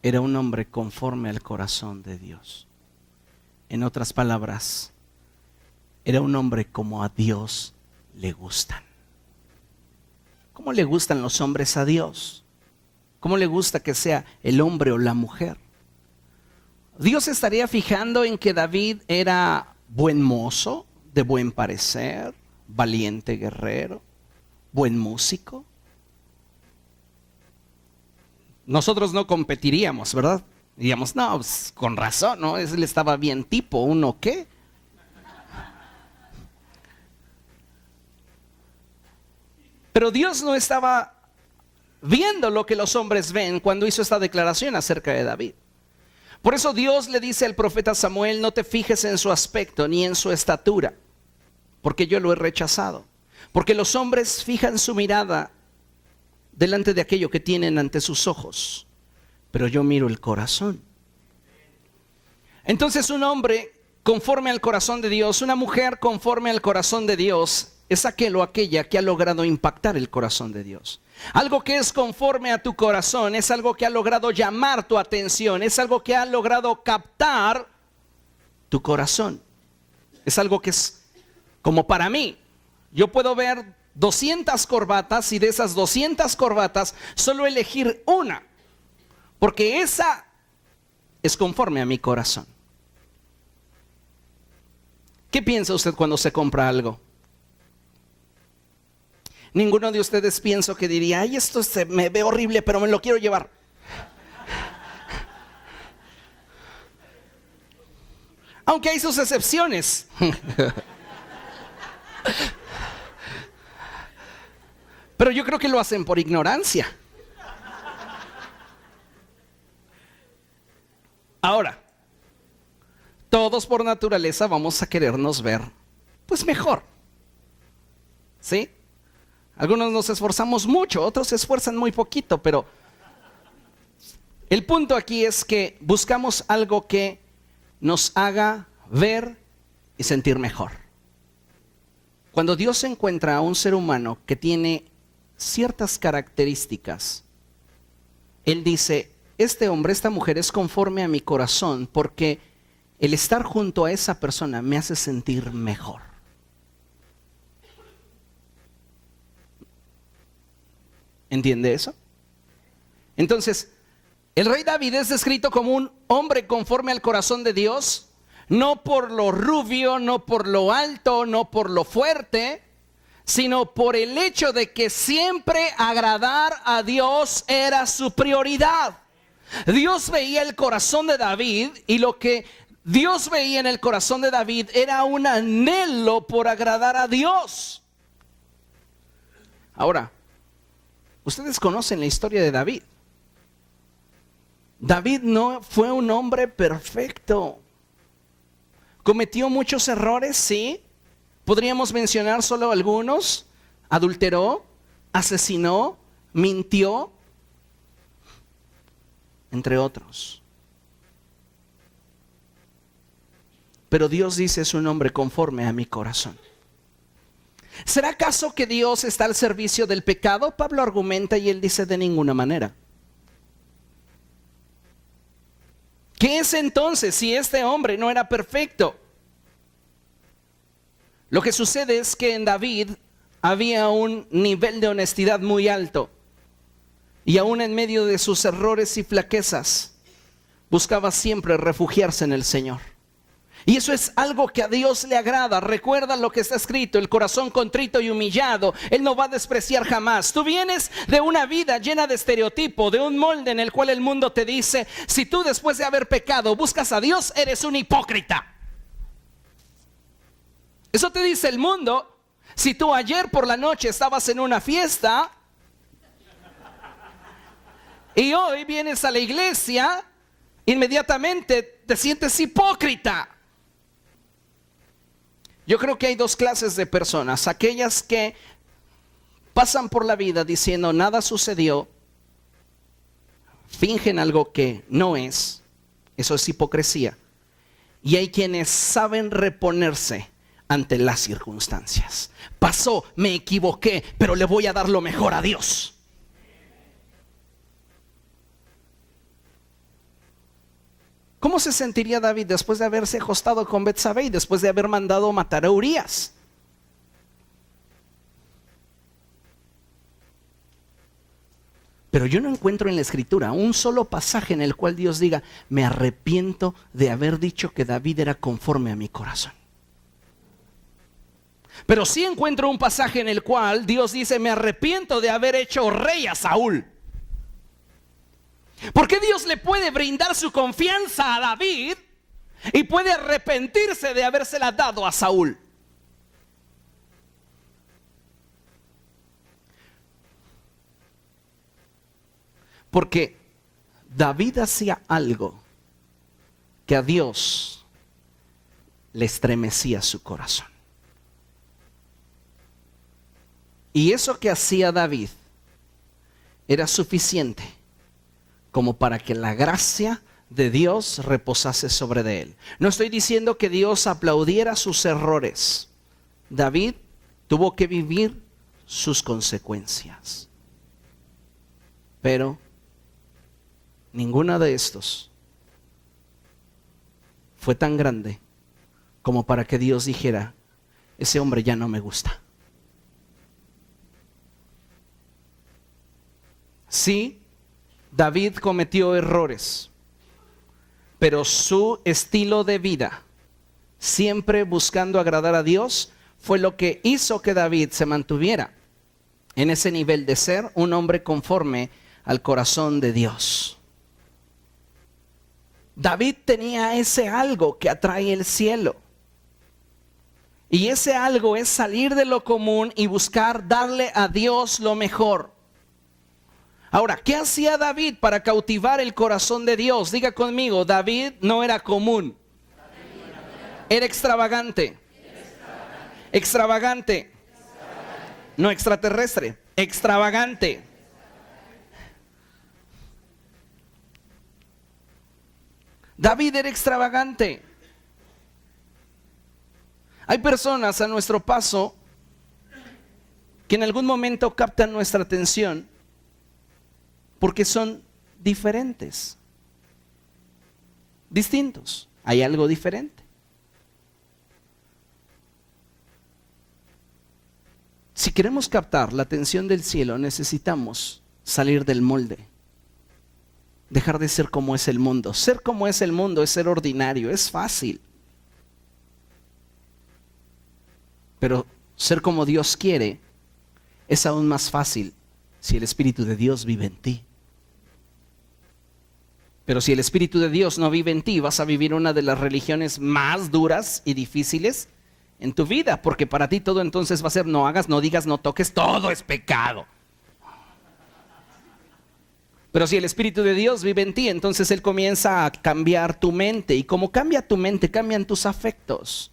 era un hombre conforme al corazón de Dios. En otras palabras, era un hombre como a Dios le gustan. ¿Cómo le gustan los hombres a Dios? ¿Cómo le gusta que sea el hombre o la mujer? Dios estaría fijando en que David era buen mozo, de buen parecer, valiente guerrero, buen músico. Nosotros no competiríamos, ¿verdad? Diríamos, no, pues, con razón, ¿no? Él estaba bien tipo, ¿uno qué? Pero Dios no estaba viendo lo que los hombres ven cuando hizo esta declaración acerca de David. Por eso Dios le dice al profeta Samuel, no te fijes en su aspecto ni en su estatura, porque yo lo he rechazado. Porque los hombres fijan su mirada delante de aquello que tienen ante sus ojos, pero yo miro el corazón. Entonces un hombre conforme al corazón de Dios, una mujer conforme al corazón de Dios, es aquel o aquella que ha logrado impactar el corazón de Dios. Algo que es conforme a tu corazón es algo que ha logrado llamar tu atención, es algo que ha logrado captar tu corazón. Es algo que es como para mí. Yo puedo ver 200 corbatas y de esas 200 corbatas solo elegir una, porque esa es conforme a mi corazón. ¿Qué piensa usted cuando se compra algo? Ninguno de ustedes pienso que diría, ay, esto me ve horrible, pero me lo quiero llevar. Aunque hay sus excepciones. Pero yo creo que lo hacen por ignorancia. Ahora, todos por naturaleza vamos a querernos ver, pues mejor. ¿Sí? Algunos nos esforzamos mucho, otros se esfuerzan muy poquito, pero el punto aquí es que buscamos algo que nos haga ver y sentir mejor. Cuando Dios encuentra a un ser humano que tiene ciertas características, Él dice, este hombre, esta mujer es conforme a mi corazón porque el estar junto a esa persona me hace sentir mejor. ¿Entiende eso? Entonces, el rey David es descrito como un hombre conforme al corazón de Dios, no por lo rubio, no por lo alto, no por lo fuerte, sino por el hecho de que siempre agradar a Dios era su prioridad. Dios veía el corazón de David y lo que Dios veía en el corazón de David era un anhelo por agradar a Dios. Ahora, ustedes conocen la historia de David. David no fue un hombre perfecto. Cometió muchos errores, sí. Podríamos mencionar solo algunos. Adulteró, asesinó, mintió, entre otros. Pero Dios dice, es un hombre conforme a mi corazón. ¿Será acaso que Dios está al servicio del pecado? Pablo argumenta y él dice, de ninguna manera. ¿Qué es entonces si este hombre no era perfecto? Lo que sucede es que en David había un nivel de honestidad muy alto. Y aún en medio de sus errores y flaquezas, buscaba siempre refugiarse en el Señor. Y eso es algo que a Dios le agrada. Recuerda lo que está escrito, el corazón contrito y humillado, Él no va a despreciar jamás. Tú vienes de una vida llena de estereotipo, de un molde en el cual el mundo te dice, si tú después de haber pecado buscas a Dios, eres un hipócrita. Eso te dice el mundo. Si tú ayer por la noche estabas en una fiesta y hoy vienes a la iglesia, inmediatamente te sientes hipócrita. Yo creo que hay dos clases de personas: aquellas que pasan por la vida diciendo nada sucedió, fingen algo que no es, eso es hipocresía. Y hay quienes saben reponerse ante las circunstancias. Pasó, me equivoqué, pero le voy a dar lo mejor a Dios. ¿Cómo se sentiría David después de haberse acostado con Betsabé y después de haber mandado matar a Urías? Pero yo no encuentro en la Escritura un solo pasaje en el cual Dios diga: me arrepiento de haber dicho que David era conforme a mi corazón. Pero sí encuentro un pasaje en el cual Dios dice: me arrepiento de haber hecho rey a Saúl. ¿Por qué Dios le puede brindar su confianza a David y puede arrepentirse de habérsela dado a Saúl? Porque David hacía algo que a Dios le estremecía su corazón. Y eso que hacía David era suficiente como para que la gracia de Dios reposase sobre de él. No estoy diciendo que Dios aplaudiera sus errores. David tuvo que vivir sus consecuencias. Pero ninguna de estos fue tan grande como para que Dios dijera: ese hombre ya no me gusta. Sí, David cometió errores, pero su estilo de vida, siempre buscando agradar a Dios, fue lo que hizo que David se mantuviera en ese nivel de ser un hombre conforme al corazón de Dios. David tenía ese algo que atrae el cielo. Y ese algo es salir de lo común y buscar darle a Dios lo mejor. Ahora, ¿qué hacía David para cautivar el corazón de Dios? Diga conmigo: David no era común. Era extravagante. Extravagante. No extraterrestre. Extravagante. David era extravagante. Hay personas a nuestro paso que en algún momento captan nuestra atención porque son diferentes, distintos. Hay algo diferente. Si queremos captar la atención del cielo, necesitamos salir del molde. Dejar de ser como es el mundo. Ser como es el mundo es ser ordinario, es fácil. Pero ser como Dios quiere es aún más fácil si el Espíritu de Dios vive en ti. Pero si el Espíritu de Dios no vive en ti, vas a vivir una de las religiones más duras y difíciles en tu vida, porque para ti todo entonces va a ser: no hagas, no digas, no toques, todo es pecado. Pero si el Espíritu de Dios vive en ti, entonces Él comienza a cambiar tu mente. Y como cambia tu mente, cambian tus afectos.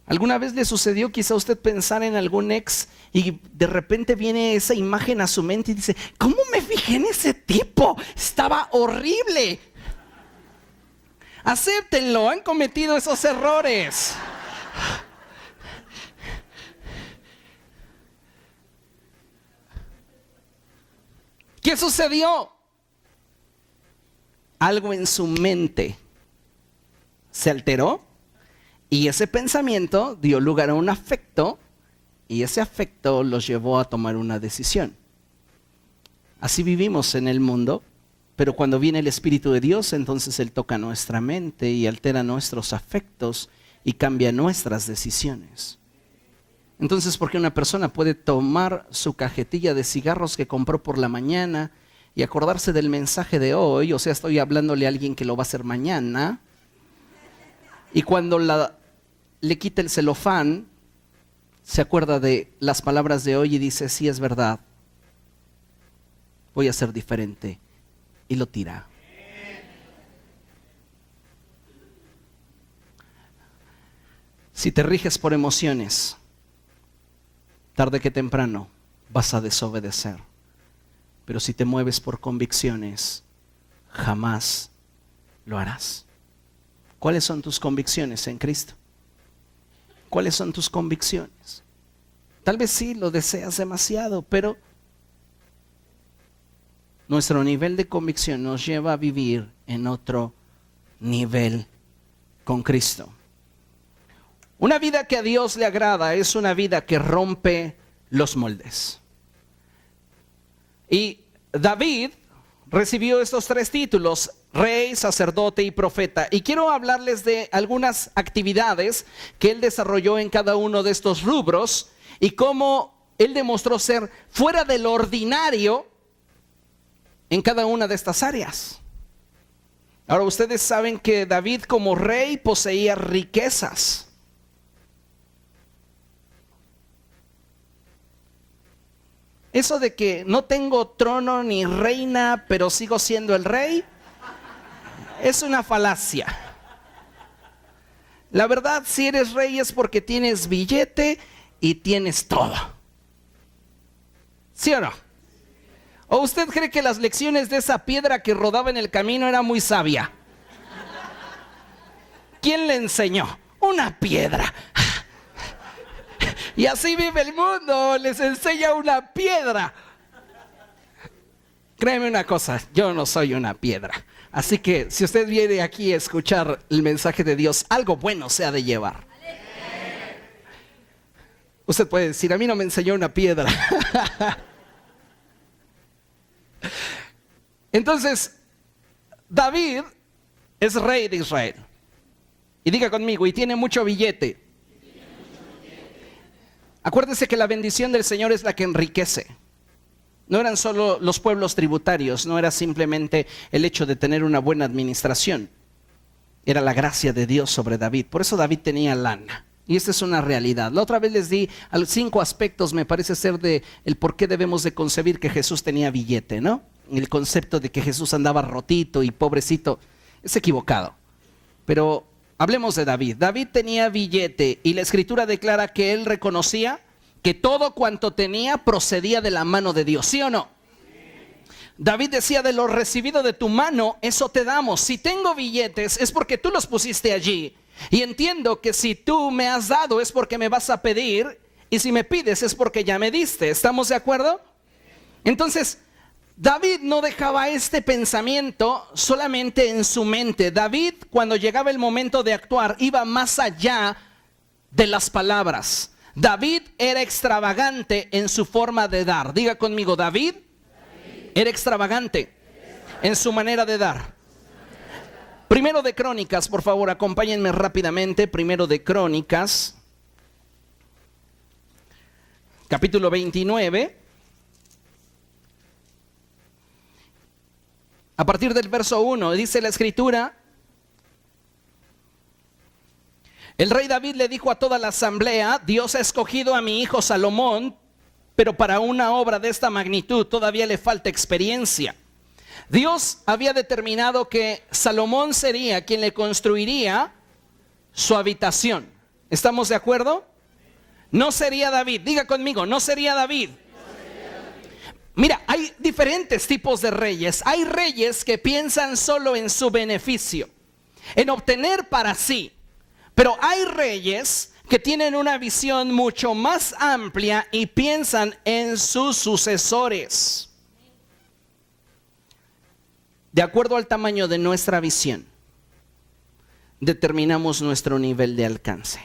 ¿Alguna vez le sucedió quizá a usted pensar en algún ex y de repente viene esa imagen a su mente y dice: ¿cómo me fijé en ese tipo? Estaba horrible. Acéptenlo, han cometido esos errores. ¿Qué sucedió? Algo en su mente se alteró y ese pensamiento dio lugar a un afecto y ese afecto los llevó a tomar una decisión. Así vivimos en el mundo, pero cuando viene el Espíritu de Dios, entonces Él toca nuestra mente y altera nuestros afectos y cambia nuestras decisiones. Entonces, ¿por qué una persona puede tomar su cajetilla de cigarros que compró por la mañana y acordarse del mensaje de hoy? O sea, estoy hablándole a alguien que lo va a hacer mañana. Y cuando le quita el celofán, se acuerda de las palabras de hoy y dice, sí es verdad, voy a ser diferente, y lo tira. Si te riges por emociones, tarde que temprano vas a desobedecer. Pero si te mueves por convicciones, jamás lo harás. ¿Cuáles son tus convicciones en Cristo? ¿Cuáles son tus convicciones? Tal vez sí lo deseas demasiado, pero nuestro nivel de convicción nos lleva a vivir en otro nivel con Cristo. Una vida que a Dios le agrada es una vida que rompe los moldes. Y David recibió estos 3 títulos: rey, sacerdote y profeta. Y quiero hablarles de algunas actividades que él desarrolló en cada uno de estos rubros y cómo él demostró ser fuera del ordinario en cada una de estas áreas. Ahora, ustedes saben que David como rey poseía riquezas. Eso de que no tengo trono ni reina, pero sigo siendo el rey, es una falacia. La verdad, si eres rey es porque tienes billete y tienes todo. ¿Sí o no? ¿O usted cree que las lecciones de esa piedra que rodaba en el camino era muy sabia? ¿Quién le enseñó? Una piedra. Y así vive el mundo, les enseña una piedra. Créeme una cosa, yo no soy una piedra. Así que si usted viene aquí a escuchar el mensaje de Dios, algo bueno se ha de llevar. Usted puede decir, a mí no me enseñó una piedra. Entonces, David es rey de Israel. Y diga conmigo, y tiene mucho billete. Acuérdese que la bendición del Señor es la que enriquece. No eran solo los pueblos tributarios, no era simplemente el hecho de tener una buena administración. Era la gracia de Dios sobre David. Por eso David tenía lana. Y esta es una realidad. La otra vez les di 5 aspectos, me parece ser, de el por qué debemos de concebir que Jesús tenía billete, ¿no? El concepto de que Jesús andaba rotito y pobrecito es equivocado. Pero hablemos de David. David tenía billete y la Escritura declara que él reconocía que todo cuanto tenía procedía de la mano de Dios, ¿sí o no? David decía, de lo recibido de tu mano, eso te damos. Si tengo billetes es porque tú los pusiste allí. Y entiendo que si tú me has dado es porque me vas a pedir. Y si me pides es porque ya me diste. ¿Estamos de acuerdo? Entonces, David no dejaba este pensamiento solamente en su mente. David, cuando llegaba el momento de actuar, iba más allá de las palabras. David era extravagante en su forma de dar. Diga conmigo, David era extravagante en su manera de dar. Primero de Crónicas, por favor, acompáñenme rápidamente. Primero de Crónicas, capítulo 29. A partir del verso 1, dice la Escritura: el rey David le dijo a toda la asamblea, Dios ha escogido a mi hijo Salomón, pero para una obra de esta magnitud todavía le falta experiencia. Dios había determinado que Salomón sería quien le construiría su habitación. ¿Estamos de acuerdo? No sería David. Diga conmigo, no sería David. Mira, hay diferentes tipos de reyes. Hay reyes que piensan solo en su beneficio, en obtener para sí. Pero hay reyes que tienen una visión mucho más amplia y piensan en sus sucesores. De acuerdo al tamaño de nuestra visión, determinamos nuestro nivel de alcance.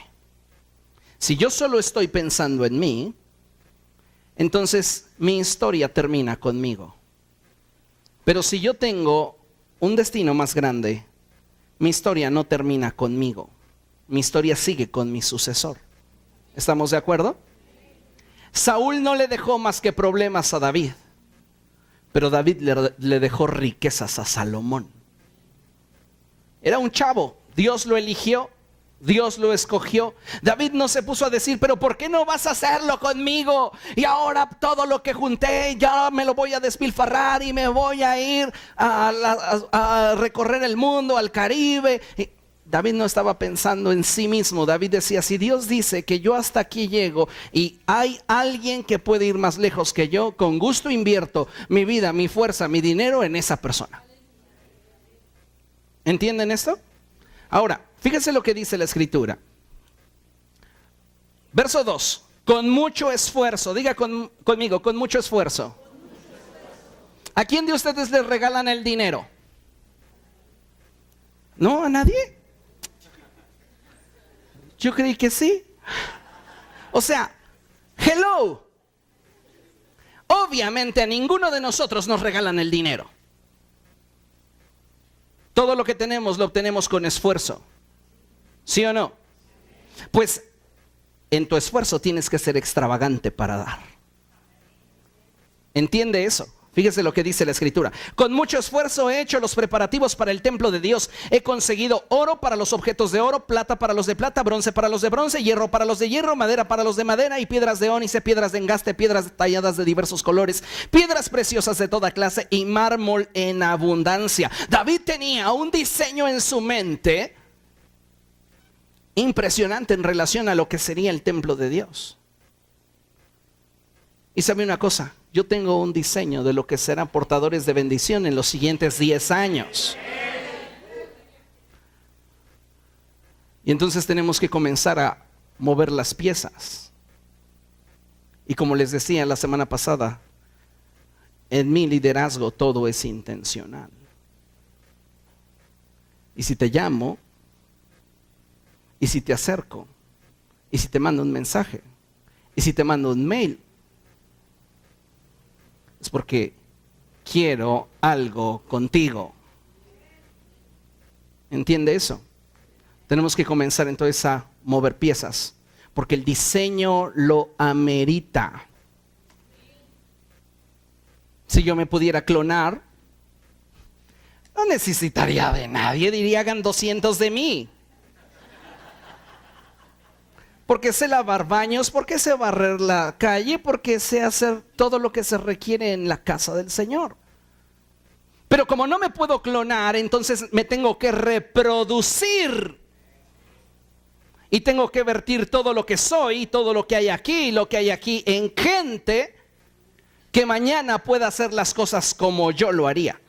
Si yo solo estoy pensando en mí, entonces mi historia termina conmigo. Pero si yo tengo un destino más grande, mi historia no termina conmigo. Mi historia sigue con mi sucesor. ¿Estamos de acuerdo? Saúl no le dejó más que problemas a David, pero David le dejó riquezas a Salomón. Era un chavo, Dios lo eligió Dios lo escogió. David no se puso a decir, pero ¿por qué no vas a hacerlo conmigo? Y ahora todo lo que junté ya me lo voy a despilfarrar y me voy a ir a recorrer el mundo, al Caribe. Y David no estaba pensando en sí mismo. David decía, si Dios dice que yo hasta aquí llego y hay alguien que puede ir más lejos que yo, con gusto invierto mi vida, mi fuerza, mi dinero en esa persona. ¿Entienden esto? Ahora, fíjense lo que dice la escritura. Verso 2. Con mucho esfuerzo. Diga conmigo, con mucho esfuerzo. ¿A quién de ustedes les regalan el dinero? ¿No? ¿A nadie? Yo creí que sí. O sea, hello. Obviamente a ninguno de nosotros nos regalan el dinero. Todo lo que tenemos lo obtenemos con esfuerzo. ¿Sí o no? Pues en tu esfuerzo tienes que ser extravagante para dar. ¿Entiende eso? Fíjese lo que dice la escritura. Con mucho esfuerzo he hecho los preparativos para el templo de Dios. He conseguido oro para los objetos de oro, plata para los de plata, bronce para los de bronce, hierro para los de hierro, madera para los de madera y piedras de ónice, piedras de engaste, piedras talladas de diversos colores, piedras preciosas de toda clase y mármol en abundancia. David tenía un diseño en su mente impresionante en relación a lo que sería el templo de Dios. Y sabe una cosa, yo tengo un diseño de lo que serán portadores de bendición en los siguientes 10 años. Y entonces tenemos que comenzar a mover las piezas. Y como les decía la semana pasada, en mi liderazgo todo es intencional. Y si te llamo, y si te acerco, y si te mando un mensaje, y si te mando un mail, es porque quiero algo contigo. ¿Entiende eso? Tenemos que comenzar entonces a mover piezas, porque el diseño lo amerita. Si yo me pudiera clonar, no necesitaría de nadie, diría hagan 200 de mí. Porque sé lavar baños, porque sé barrer la calle, porque sé hacer todo lo que se requiere en la casa del Señor. Pero como no me puedo clonar, entonces me tengo que reproducir. Y tengo que vertir todo lo que soy, todo lo que hay aquí, lo que hay aquí en gente que mañana pueda hacer las cosas como yo lo haría.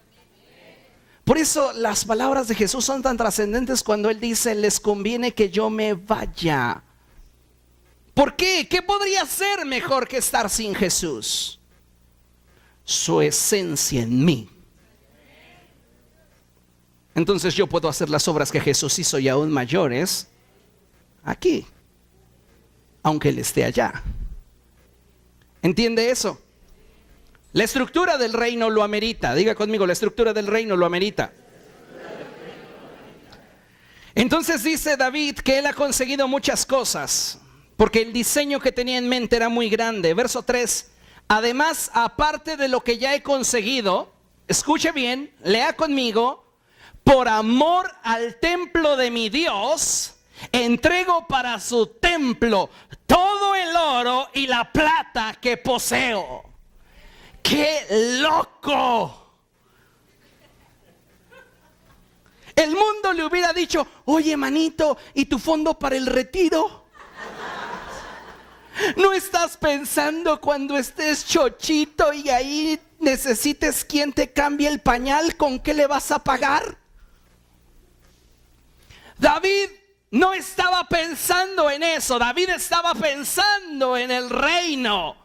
Por eso las palabras de Jesús son tan trascendentes cuando Él dice, les conviene que yo me vaya. ¿Por qué? ¿Qué podría ser mejor que estar sin Jesús? Su esencia en mí. Entonces yo puedo hacer las obras que Jesús hizo y aún mayores aquí, aunque Él esté allá. ¿Entiende eso? La estructura del reino lo amerita. Diga conmigo, la estructura del reino lo amerita. Entonces dice David que él ha conseguido muchas cosas, porque el diseño que tenía en mente era muy grande. Verso 3. Además, aparte de lo que ya he conseguido, escuche bien, lea conmigo, por amor al templo de mi Dios, entrego para su templo todo el oro y la plata que poseo. ¡Qué loco! El mundo le hubiera dicho, oye manito, ¿y tu fondo para el retiro? ¿No estás pensando cuando estés chochito y ahí necesites quien te cambie el pañal, con qué le vas a pagar? David no estaba pensando en eso. David estaba pensando en el reino.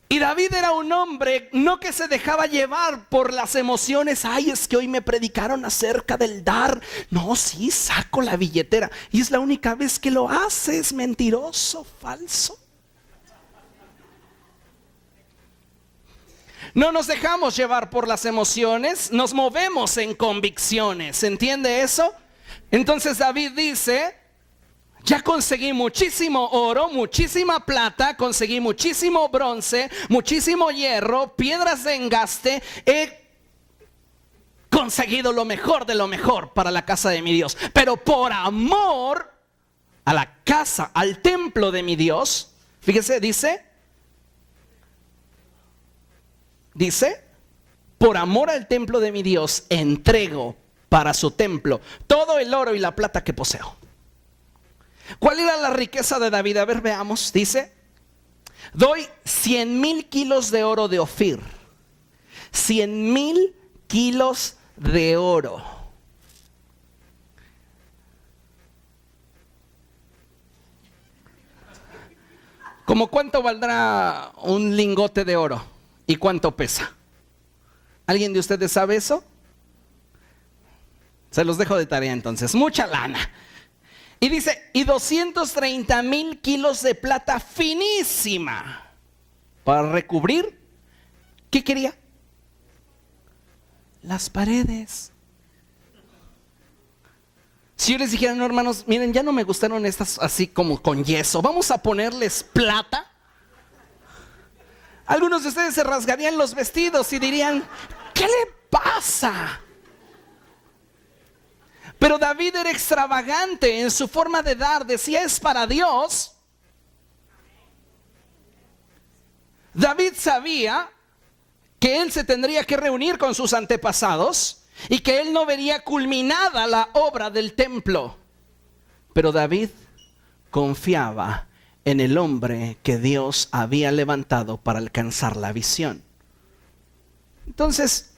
Y David era un hombre no que se dejaba llevar por las emociones. Ay, es que hoy me predicaron acerca del dar. No, sí, saco la billetera. Y es la única vez que lo haces, mentiroso, falso. No nos dejamos llevar por las emociones, nos movemos en convicciones. ¿Entiende eso? Entonces David dice, ya conseguí muchísimo oro, muchísima plata, conseguí muchísimo bronce, muchísimo hierro, piedras de engaste. He conseguido lo mejor de lo mejor para la casa de mi Dios. Pero por amor a la casa, al templo de mi Dios, fíjese, dice, por amor al templo de mi Dios, entrego para su templo todo el oro y la plata que poseo. ¿Cuál era la riqueza de David? A ver, veamos. Dice, doy 100,000 kilos de oro de Ofir. 100,000 kilos de oro. ¿Cómo cuánto valdrá un lingote de oro? ¿Y cuánto pesa? ¿Alguien de ustedes sabe eso? Se los dejo de tarea entonces. Mucha lana. Y dice, y 230,000 kilos de plata finísima para recubrir. ¿Qué quería? Las paredes. Si yo les dijera, no, hermanos, miren, ya no me gustaron estas así como con yeso, vamos a ponerles plata. Algunos de ustedes se rasgarían los vestidos y dirían, ¿qué le pasa? Pero David era extravagante en su forma de dar. Decía, es para Dios. David sabía que él se tendría que reunir con sus antepasados y que él no vería culminada la obra del templo. Pero David confiaba en el hombre que Dios había levantado para alcanzar la visión. Entonces,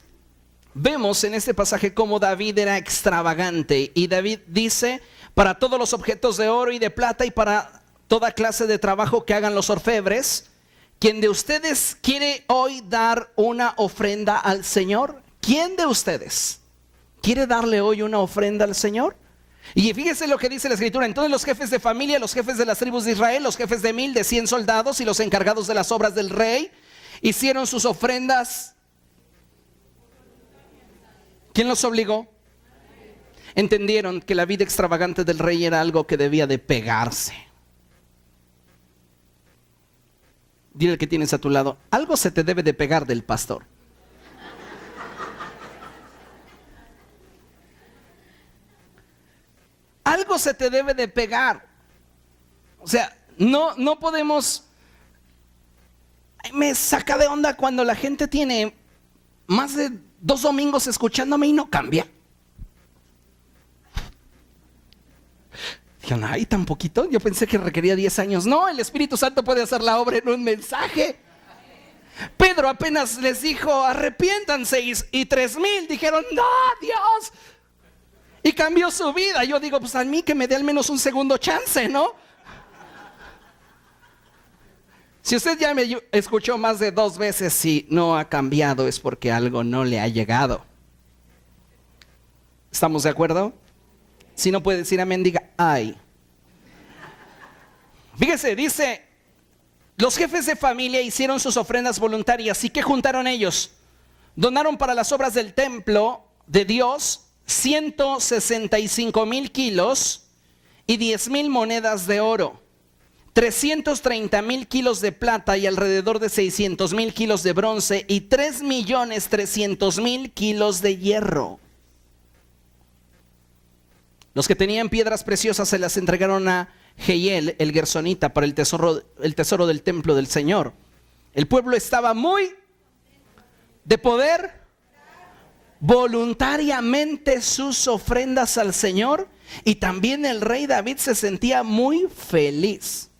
vemos en este pasaje cómo David era extravagante. Y David dice, para todos los objetos de oro y de plata y para toda clase de trabajo que hagan los orfebres, ¿quién de ustedes quiere hoy dar una ofrenda al Señor? ¿Quién de ustedes quiere darle hoy una ofrenda al Señor? Y fíjese lo que dice la Escritura. Entonces los jefes de familia, los jefes de las tribus de Israel, los jefes de 1,000, de 100 soldados y los encargados de las obras del rey hicieron sus ofrendas. ¿Quién los obligó? Entendieron que la vida extravagante del rey era algo que debía de pegarse. Dile al que tienes a tu lado, algo se te debe de pegar del pastor. Algo se te debe de pegar. O sea, no podemos. Me saca de onda cuando la gente tiene más de 2 domingos escuchándome y no cambia. Dijeron, ay, tan poquito. Yo pensé que requería 10 años. No, el Espíritu Santo puede hacer la obra en un mensaje. Pedro apenas les dijo, arrepiéntanse, y 3,000 dijeron, no, Dios. Y cambió su vida. Yo digo, pues a mí que me dé al menos un segundo chance, ¿no? Si usted ya me escuchó más de 2 veces y no ha cambiado, es porque algo no le ha llegado. ¿Estamos de acuerdo? Si no puede decir amén, diga ay. Fíjese, dice, los jefes de familia hicieron sus ofrendas voluntarias. ¿Y qué juntaron ellos? Donaron para las obras del templo de Dios 165,000 kilos y 10,000 monedas de oro, 330,000 kilos de plata y alrededor de 600,000 kilos de bronce y 3,300,000 kilos de hierro. Los que tenían piedras preciosas se las entregaron a Jehiel, el gersonita, para el tesoro del templo del Señor. El pueblo estaba muy de poder voluntariamente sus ofrendas al Señor, y también el rey David se sentía muy feliz.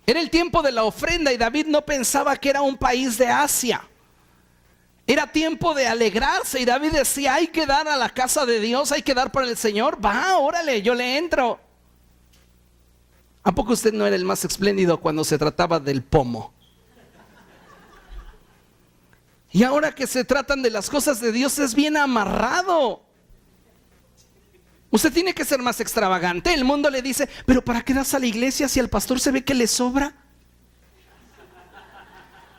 Era el tiempo de la ofrenda y David no pensaba que era un país de Asia. Era tiempo de alegrarse y David decía, hay que dar a la casa de Dios, hay que dar para el Señor. Va, órale, yo le entro. ¿A poco usted no era el más espléndido cuando se trataba del pomo? Y ahora que se tratan de las cosas de Dios es bien amarrado. Usted tiene que ser más extravagante. El mundo le dice, pero ¿para qué das a la iglesia si al pastor se ve que le sobra?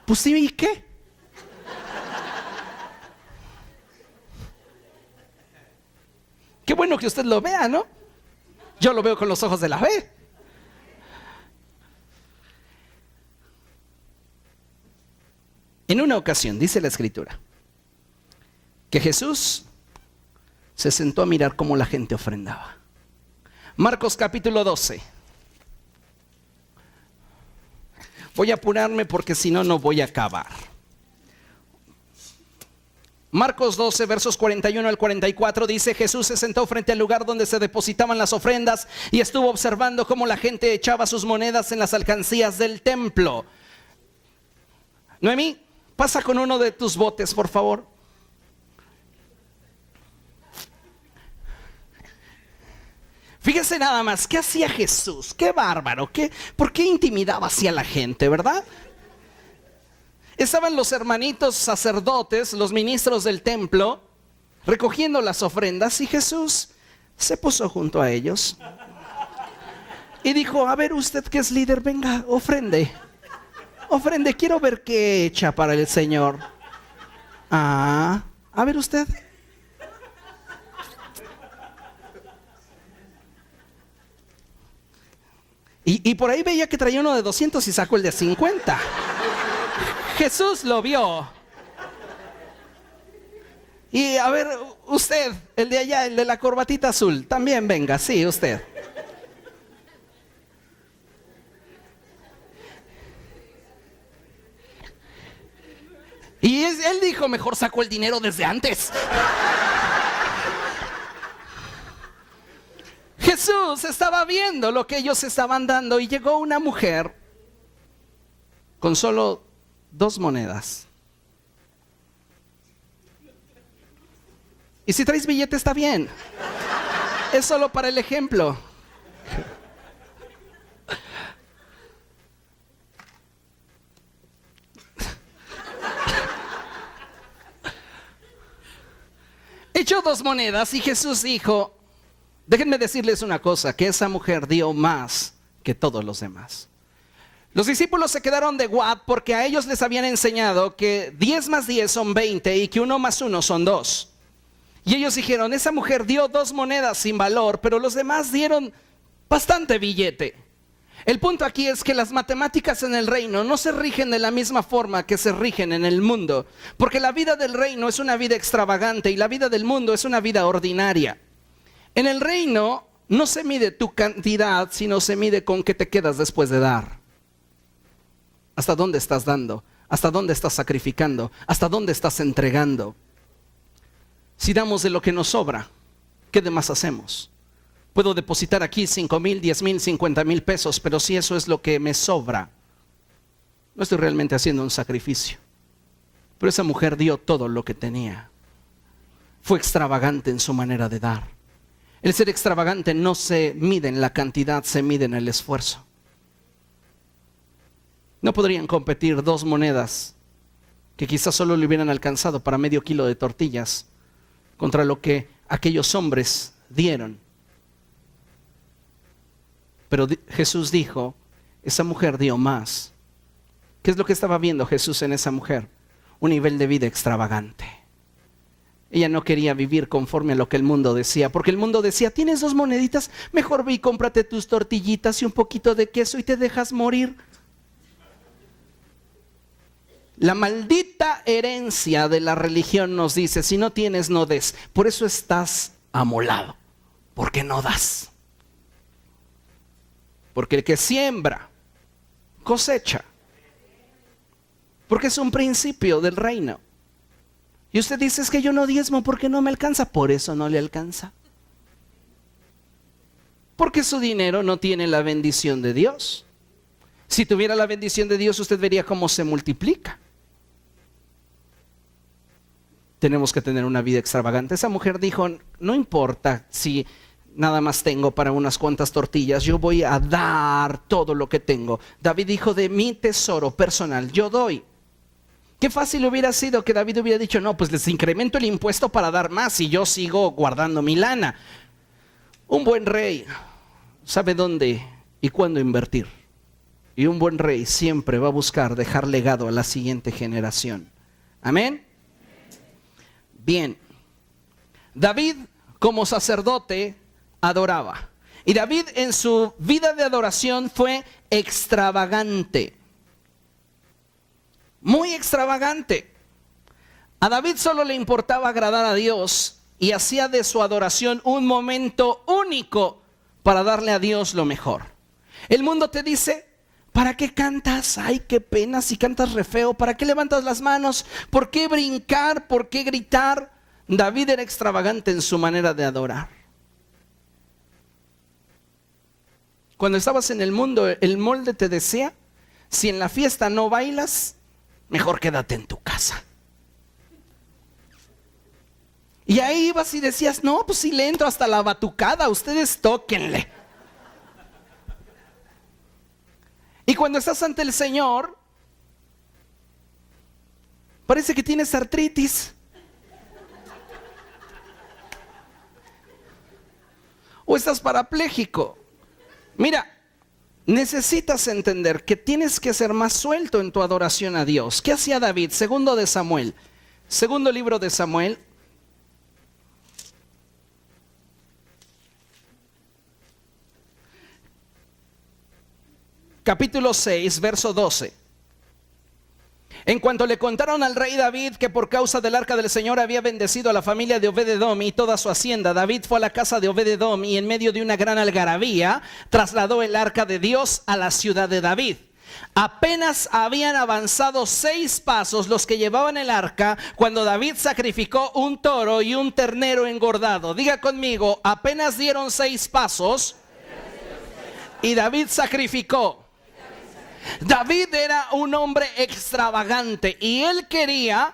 Pues sí, ¿y qué? Qué bueno que usted lo vea, ¿no? Yo lo veo con los ojos de la fe. En una ocasión, dice la Escritura, que Jesús se sentó a mirar cómo la gente ofrendaba. Marcos capítulo 12. Voy a apurarme porque si no, no voy a acabar. Marcos 12, versos 41 al 44 dice: Jesús se sentó frente al lugar donde se depositaban las ofrendas y estuvo observando cómo la gente echaba sus monedas en las alcancías del templo. Noemí, pasa con uno de tus botes, por favor. Fíjense nada más, ¿qué hacía Jesús? Qué bárbaro, ¿por qué intimidaba así a la gente, verdad? Estaban los hermanitos sacerdotes, los ministros del templo, recogiendo las ofrendas, y Jesús se puso junto a ellos y dijo: a ver, usted que es líder, venga, ofrende, quiero ver qué echa para el Señor. A ver usted. Y por ahí veía que traía uno de 200 y sacó el de 50. Jesús lo vio. Y a ver, usted, el de allá, el de la corbatita azul, también venga, sí, usted. Y él dijo: mejor sacó el dinero desde antes. Jesús estaba viendo lo que ellos estaban dando y llegó una mujer con solo 2 monedas. Y si traes billete está bien. Es solo para el ejemplo. Echó 2 monedas y Jesús dijo: déjenme decirles una cosa, que esa mujer dio más que todos los demás. Los discípulos se quedaron de guap porque a ellos les habían enseñado que 10 más 10 son 20 y que 1 más 1 son 2. Y ellos dijeron: esa mujer dio 2 monedas sin valor, pero los demás dieron bastante billete. El punto aquí es que las matemáticas en el reino no se rigen de la misma forma que se rigen en el mundo, porque la vida del reino es una vida extravagante y la vida del mundo es una vida ordinaria. En el reino no se mide tu cantidad, sino se mide con qué te quedas después de dar. ¿Hasta dónde estás dando? ¿Hasta dónde estás sacrificando? ¿Hasta dónde estás entregando? Si damos de lo que nos sobra, ¿qué demás hacemos? Puedo depositar aquí 5,000, 10,000, 50,000 pesos, pero si eso es lo que me sobra, no estoy realmente haciendo un sacrificio. Pero esa mujer dio todo lo que tenía. Fue extravagante en su manera de dar. El ser extravagante no se mide en la cantidad, se mide en el esfuerzo. No podrían competir 2 monedas que quizás solo le hubieran alcanzado para medio kilo de tortillas contra lo que aquellos hombres dieron. Pero Jesús dijo: esa mujer dio más. ¿Qué es lo que estaba viendo Jesús en esa mujer? Un nivel de vida extravagante. Ella no quería vivir conforme a lo que el mundo decía, porque el mundo decía: tienes 2 moneditas, mejor ve y cómprate tus tortillitas y un poquito de queso y te dejas morir. La maldita herencia de la religión nos dice: si no tienes, no des. Por eso estás amolado, porque no das. Porque el que siembra, cosecha. Porque es un principio del reino. Y usted dice: es que yo no diezmo porque no me alcanza. Por eso no le alcanza. Porque su dinero no tiene la bendición de Dios. Si tuviera la bendición de Dios, usted vería cómo se multiplica. Tenemos que tener una vida extravagante. Esa mujer dijo: no importa si nada más tengo para unas cuantas tortillas, yo voy a dar todo lo que tengo. David dijo: de mi tesoro personal yo doy. Qué fácil hubiera sido que David hubiera dicho: no, pues les incremento el impuesto para dar más y yo sigo guardando mi lana. Un buen rey sabe dónde y cuándo invertir. Y un buen rey siempre va a buscar dejar legado a la siguiente generación. Amén. Bien. David, como sacerdote, adoraba. Y David en su vida de adoración fue extravagante. Muy extravagante. A David solo le importaba agradar a Dios y hacía de su adoración un momento único para darle a Dios lo mejor. El mundo te dice: ¿para qué cantas? Ay, qué pena si cantas re feo. ¿Para qué levantas las manos? ¿Por qué brincar? ¿Por qué gritar? David era extravagante en su manera de adorar. Cuando estabas en el mundo, el molde te decía: si en la fiesta no bailas, mejor quédate en tu casa. Y ahí ibas y decías: no, pues si le entro hasta la batucada, ustedes tóquenle. Y cuando estás ante el Señor, parece que tienes artritis. O estás parapléjico. Mira, necesitas entender que tienes que ser más suelto en tu adoración a Dios. ¿Qué hacía David? Segundo libro de Samuel. Capítulo 6, verso 12. En cuanto le contaron al rey David que por causa del arca del Señor había bendecido a la familia de Obed-edom y toda su hacienda, David fue a la casa de Obed-edom y en medio de una gran algarabía trasladó el arca de Dios a la ciudad de David. Apenas habían avanzado 6 pasos los que llevaban el arca cuando David sacrificó un toro y un ternero engordado. Diga conmigo: apenas dieron 6 pasos y David sacrificó. David era un hombre extravagante y él quería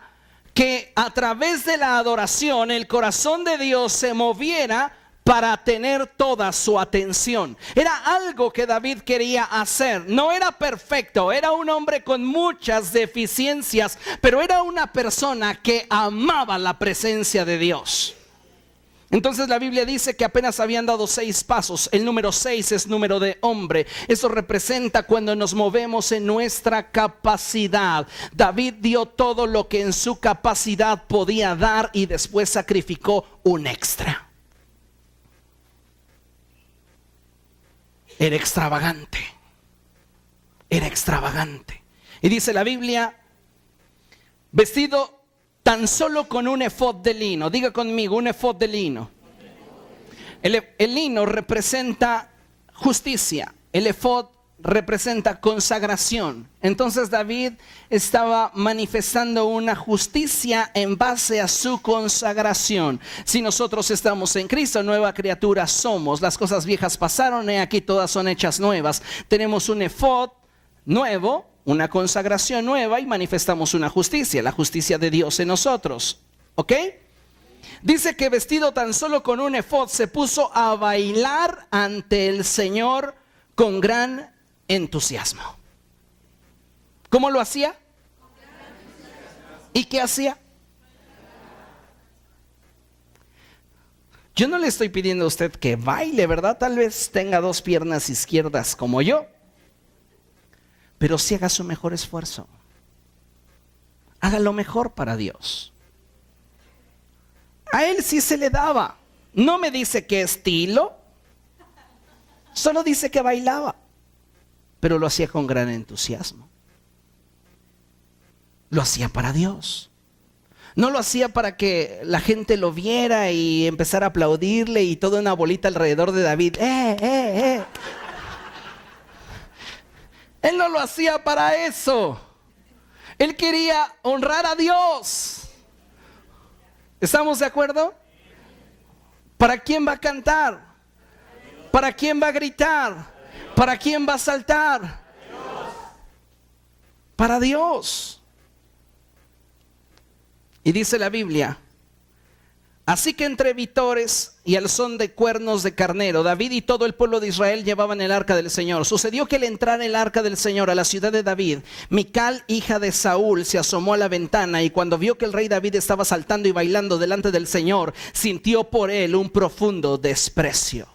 que a través de la adoración el corazón de Dios se moviera para tener toda su atención. Era algo que David quería hacer. No era perfecto, era un hombre con muchas deficiencias, pero era una persona que amaba la presencia de Dios. Entonces la Biblia dice que apenas habían dado 6 pasos. El número 6 es número de hombre. Eso representa cuando nos movemos en nuestra capacidad. David dio todo lo que en su capacidad podía dar y después sacrificó un extra. Era extravagante. Era extravagante. Y dice la Biblia: vestido tan solo con un efod de lino. Diga conmigo: un efod de lino. El lino representa justicia. El efod representa consagración. Entonces David estaba manifestando una justicia en base a su consagración. Si nosotros estamos en Cristo, nueva criatura somos. Las cosas viejas pasaron, he aquí todas son hechas nuevas. Tenemos un efod nuevo, una consagración nueva y manifestamos una justicia, la justicia de Dios en nosotros. ¿Ok? Dice que vestido tan solo con un efod se puso a bailar ante el Señor con gran entusiasmo. ¿Cómo lo hacía? ¿Y qué hacía? Yo no le estoy pidiendo a usted que baile, ¿verdad? Tal vez tenga 2 piernas izquierdas como yo, pero sí haga su mejor esfuerzo. Haga lo mejor para Dios. A él sí se le daba. No me dice qué estilo, solo dice que bailaba, pero lo hacía con gran entusiasmo. Lo hacía para Dios. No lo hacía para que la gente lo viera y empezara a aplaudirle y toda una bolita alrededor de David. Él no lo hacía para eso. Él quería honrar a Dios. ¿Estamos de acuerdo? ¿Para quién va a cantar? ¿Para quién va a gritar? ¿Para quién va a saltar? Para Dios. Y dice la Biblia: así que entre vítores y al son de cuernos de carnero, David y todo el pueblo de Israel llevaban el arca del Señor. Sucedió que al entrar el arca del Señor a la ciudad de David, Mical, hija de Saúl, se asomó a la ventana y cuando vio que el rey David estaba saltando y bailando delante del Señor, sintió por él un profundo desprecio.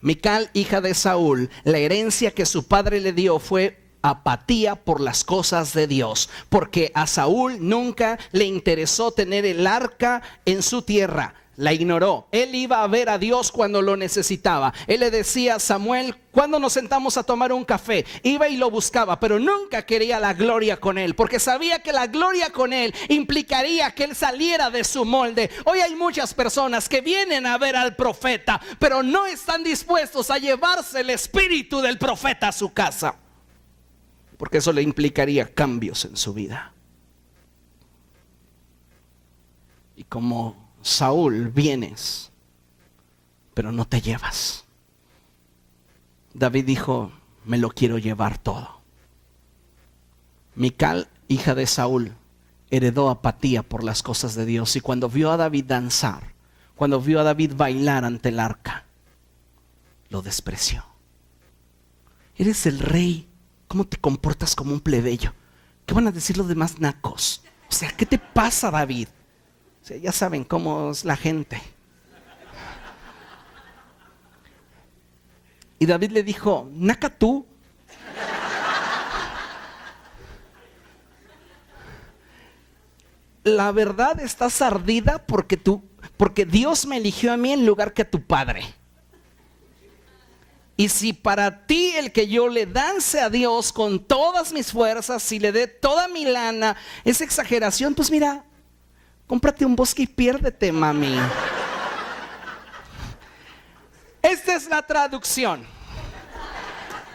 Mical, hija de Saúl, la herencia que su padre le dio fue apatía por las cosas de Dios, porque a Saúl nunca le interesó tener el arca en su tierra. la ignoró. Él iba a ver a Dios cuando lo necesitaba. Él le decía a Samuel, ¿cuándo nos sentamos a tomar un café? Iba y lo buscaba, pero nunca quería la gloria con él, porque sabía que la gloria con él implicaría que él saliera de su molde. Hoy hay muchas personas que vienen a ver al profeta, pero no están dispuestos a llevarse el espíritu del profeta a su casa, porque eso le implicaría cambios en su vida. Y como Saúl, vienes, pero no te llevas. David dijo, me lo quiero llevar todo. Mical, hija de Saúl, heredó apatía por las cosas de Dios, y cuando vio a David danzar, cuando vio a David bailar ante el arca, lo despreció. Eres el rey, ¿cómo te comportas como un plebeyo? ¿Qué van a decir los demás nacos? O sea, ¿qué te pasa, David? O sea, ya saben cómo es la gente. Y David le dijo, naca tú. La verdad, estás ardida porque Dios me eligió a mí en lugar que a tu padre. Y si para ti el que yo le dance a Dios con todas mis fuerzas, y le dé toda mi lana, es exageración, pues mira, cómprate un bosque y piérdete, mami. Esta es la traducción.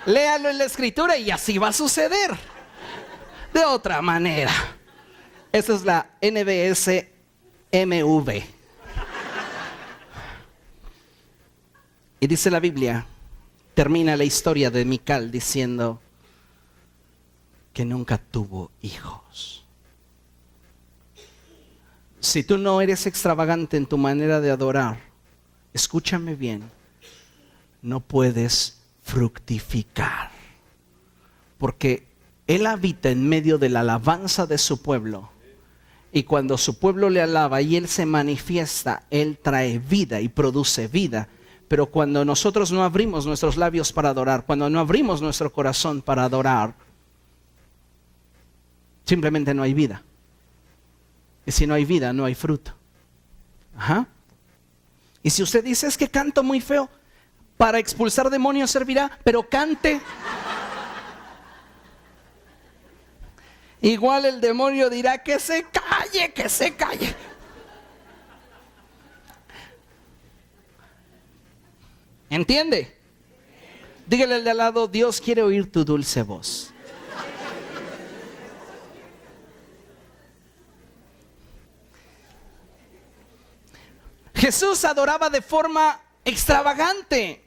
Léalo en la escritura y así va a suceder. De otra manera. Esa es la NBS MV. Y dice la Biblia, termina la historia de Mical diciendo que nunca tuvo hijos. Si tú no eres extravagante en tu manera de adorar, escúchame bien, no puedes fructificar. Porque Él habita en medio de la alabanza de su pueblo. Y cuando su pueblo le alaba y Él se manifiesta, Él trae vida y produce vida. Pero cuando nosotros no abrimos nuestros labios para adorar, cuando no abrimos nuestro corazón para adorar, simplemente no hay vida. Y si no hay vida, no hay fruto. Ajá. Y si usted dice, es que canto muy feo, para expulsar demonios servirá, pero cante. Igual el demonio dirá, que se calle, que se calle. ¿Entiende? Dígale al de al lado, Dios quiere oír tu dulce voz. Jesús adoraba de forma extravagante.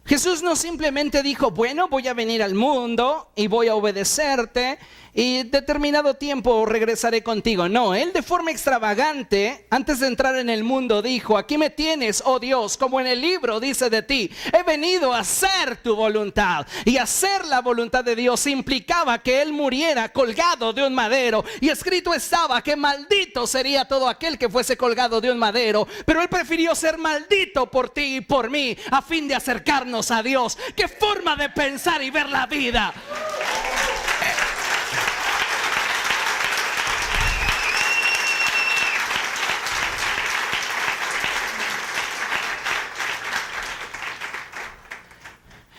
Jesús no simplemente dijo, bueno, voy a venir al mundo y voy a obedecerte y determinado tiempo regresaré contigo. No, Él de forma extravagante, antes de entrar en el mundo, dijo, aquí me tienes, oh Dios, como en el libro dice de ti, he venido a hacer tu voluntad. Y hacer la voluntad de Dios implicaba que Él muriera colgado de un madero. Y escrito estaba que maldito sería todo aquel que fuese colgado de un madero. Pero Él prefirió ser maldito por ti y por mí, a fin de acercarnos a Dios. ¡Qué forma de pensar y ver la vida!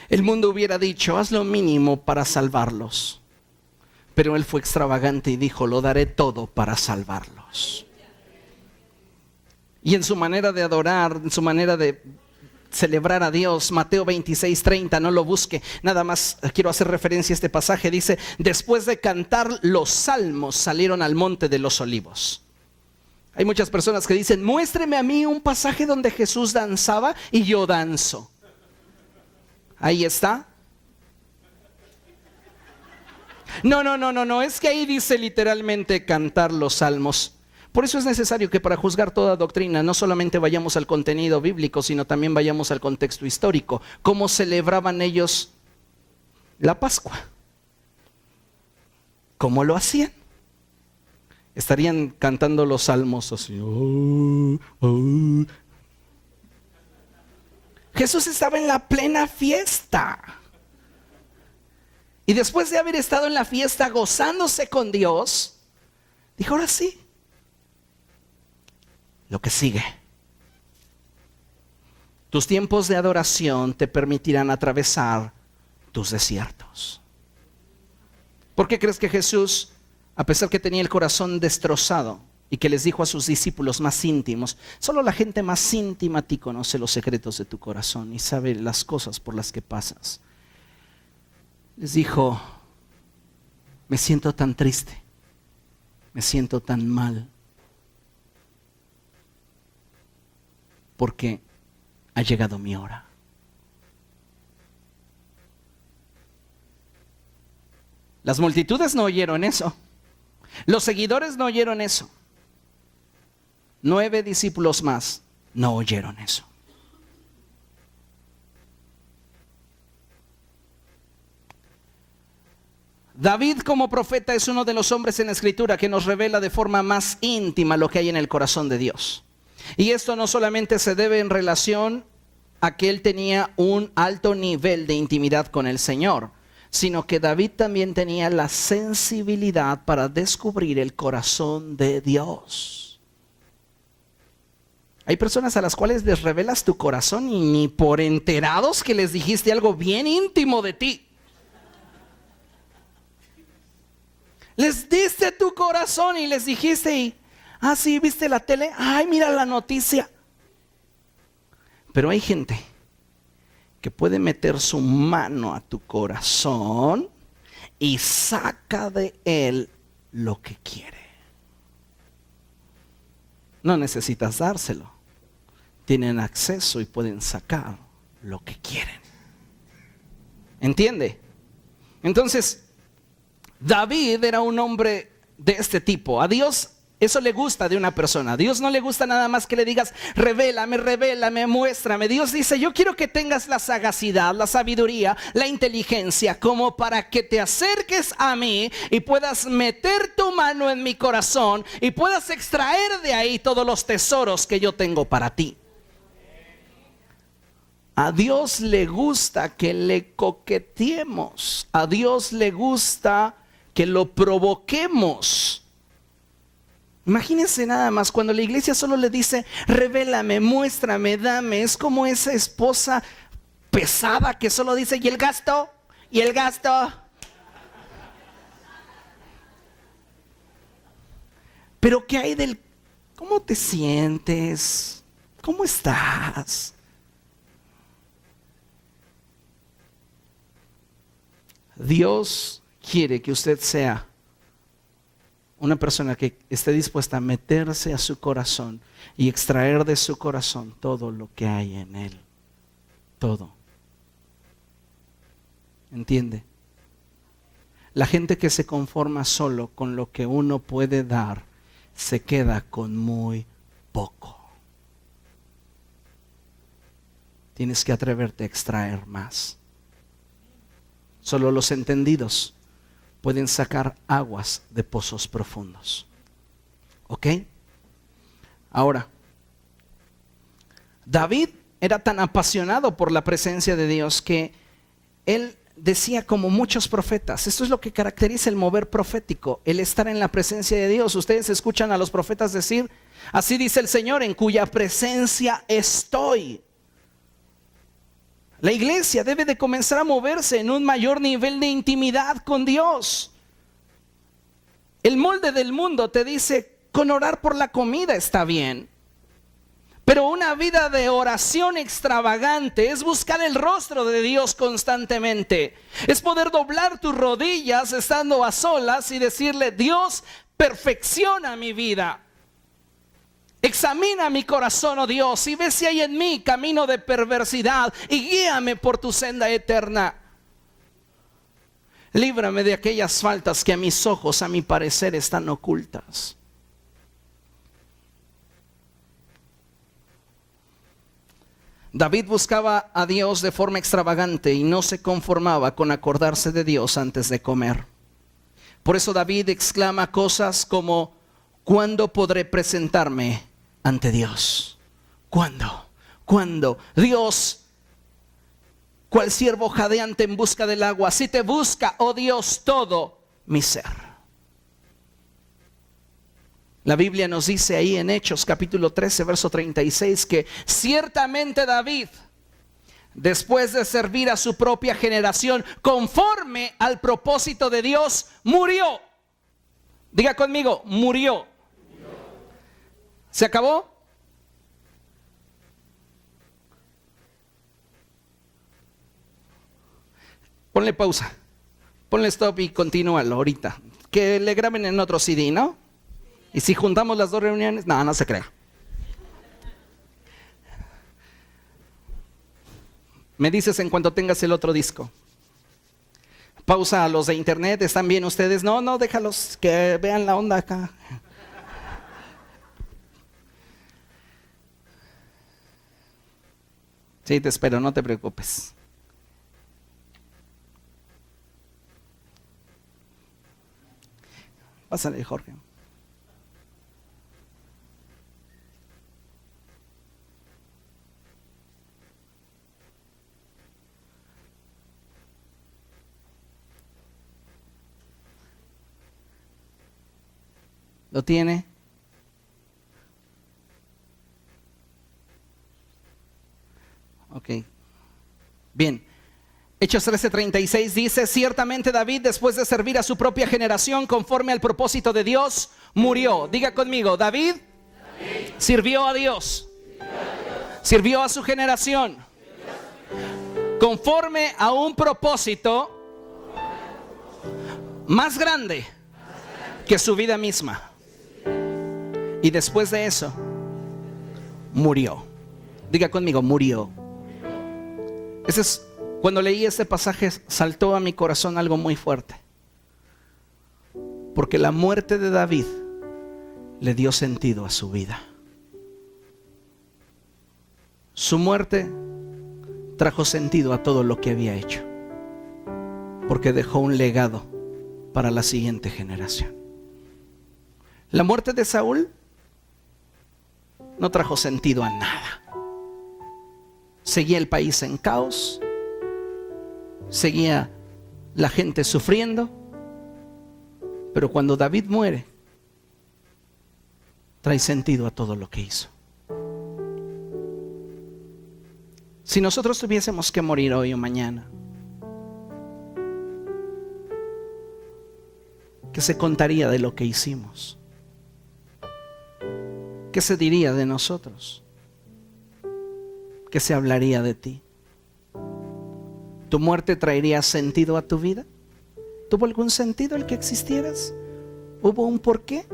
El mundo hubiera dicho, haz lo mínimo para salvarlos. Pero Él fue extravagante y dijo, lo daré todo para salvarlos. Y en su manera de adorar, en su manera de celebrar a Dios, Mateo 26:30, no lo busque, nada más quiero hacer referencia a este pasaje. Dice, después de cantar los salmos, salieron al monte de los olivos. Hay muchas personas que dicen, muéstreme a mí un pasaje donde Jesús danzaba y yo danzo. Ahí está. No, es que ahí dice literalmente cantar los salmos. Por eso es necesario que para juzgar toda doctrina no solamente vayamos al contenido bíblico, sino también vayamos al contexto histórico. ¿Cómo celebraban ellos la Pascua? ¿Cómo lo hacían? Estarían cantando los salmos así. Jesús estaba en la plena fiesta. Y después de haber estado en la fiesta gozándose con Dios, dijo, ahora sí, lo que sigue. Tus tiempos de adoración te permitirán atravesar tus desiertos. ¿Por qué crees que Jesús, a pesar que tenía el corazón destrozado y que les dijo a sus discípulos más íntimos, solo la gente más íntima a ti conoce los secretos de tu corazón y sabe las cosas por las que pasas? Les dijo, me siento tan triste, me siento tan mal, porque ha llegado mi hora. Las multitudes no oyeron eso. Los seguidores no oyeron eso. 9 discípulos más no oyeron eso. David como profeta es uno de los hombres en la Escritura que nos revela de forma más íntima lo que hay en el corazón de Dios. Y esto no solamente se debe en relación a que él tenía un alto nivel de intimidad con el Señor, sino que David también tenía la sensibilidad para descubrir el corazón de Dios. Hay personas a las cuales les revelas tu corazón y ni por enterados que les dijiste algo bien íntimo de ti. Les diste tu corazón y les dijiste, sí, ¿viste la tele? Ay, mira la noticia. Pero hay gente que puede meter su mano a tu corazón y saca de él lo que quiere. No necesitas dárselo. Tienen acceso y pueden sacar lo que quieren. ¿Entiende? Entonces, David era un hombre de este tipo. A Dios eso le gusta de una persona. A Dios no le gusta nada más que le digas, revélame, muéstrame. Dios dice, yo quiero que tengas la sagacidad, la sabiduría, la inteligencia, como para que te acerques a mí y puedas meter tu mano en mi corazón y puedas extraer de ahí todos los tesoros que yo tengo para ti. A Dios le gusta que le coqueteemos. A Dios le gusta que lo provoquemos. Imagínense nada más cuando la iglesia solo le dice, revélame, muéstrame, dame. Es como esa esposa pesada que solo dice, ¿y el gasto? ¿Y el gasto? Pero ¿qué hay del cómo te sientes? ¿Cómo estás? Dios quiere que usted sea una persona que esté dispuesta a meterse a su corazón y extraer de su corazón todo lo que hay en él. Todo. ¿Entiende? La gente que se conforma solo con lo que uno puede dar, se queda con muy poco. Tienes que atreverte a extraer más. Solo los entendidos pueden sacar aguas de pozos profundos. ¿Ok? Ahora, David era tan apasionado por la presencia de Dios que él decía como muchos profetas. Esto es lo que caracteriza el mover profético, el estar en la presencia de Dios. Ustedes escuchan a los profetas decir, así dice el Señor, en cuya presencia estoy. La iglesia debe de comenzar a moverse en un mayor nivel de intimidad con Dios. El molde del mundo te dice, con orar por la comida está bien. Pero una vida de oración extravagante es buscar el rostro de Dios constantemente. Es poder doblar tus rodillas estando a solas y decirle, Dios, perfecciona mi vida. Examina mi corazón, oh Dios, y ve si hay en mí camino de perversidad y guíame por tu senda eterna. Líbrame de aquellas faltas que a mis ojos, a mi parecer, están ocultas. David buscaba a Dios de forma extravagante y no se conformaba con acordarse de Dios antes de comer. Por eso David exclama cosas como, ¿cuándo podré presentarme ante Dios? ¿Cuándo? ¿Cuándo? Dios, cual siervo jadeante en busca del agua, si te busca, oh Dios, todo mi ser. La Biblia nos dice ahí en Hechos capítulo 13, verso 36, que ciertamente David, después de servir a su propia generación conforme al propósito de Dios, murió. Diga conmigo, murió. ¿Se acabó? Ponle pausa, ponle stop y continúalo ahorita. Que le graben en otro CD, ¿no? Y si juntamos las dos reuniones, no se crea. Me dices en cuanto tengas el otro disco. Pausa a los de internet, ¿están bien ustedes? No, déjalos que vean la onda acá. Sí, te espero, no te preocupes. Pásale, Jorge. ¿Lo tiene? Ok. Bien. Hechos 13:36 dice, ciertamente David, después de servir a su propia generación conforme al propósito de Dios, murió. Diga conmigo, David sirvió a Dios, sirvió a su generación, conforme a un propósito más grande que su vida misma. Y después de eso, murió. Diga conmigo, murió. Ese es... Cuando leí este pasaje saltó a mi corazón algo muy fuerte, porque la muerte de David le dio sentido a su vida. Su muerte trajo sentido a todo lo que había hecho, porque dejó un legado para la siguiente generación. La muerte de Saúl no trajo sentido a nada. Seguía el país en caos. Seguía la gente sufriendo. Pero cuando David muere, trae sentido a todo lo que hizo. Si nosotros tuviésemos que morir hoy o mañana, ¿qué se contaría de lo que hicimos? ¿Qué se diría de nosotros? ¿Qué se hablaría de ti? ¿Tu muerte traería sentido a tu vida? ¿Tuvo algún sentido el que existieras? ¿Hubo un porqué?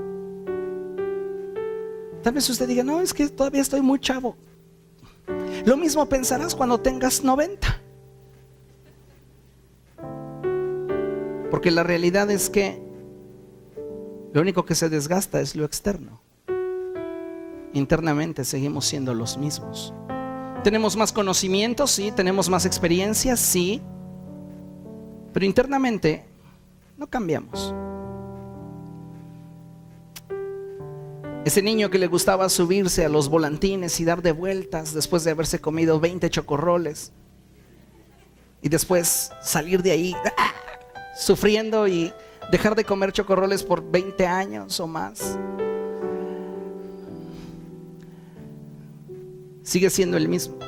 Tal vez usted diga, no, es que todavía estoy muy chavo. Lo mismo pensarás cuando tengas 90. Porque la realidad es que lo único que se desgasta es lo externo. Internamente seguimos siendo los mismos. Tenemos más conocimientos, sí, tenemos más experiencias, sí, pero internamente no cambiamos. Ese niño que le gustaba subirse a los volantines y dar de vueltas después de haberse comido 20 chocorroles y después salir de ahí sufriendo y dejar de comer chocorroles por 20 años o más, sigue siendo el mismo,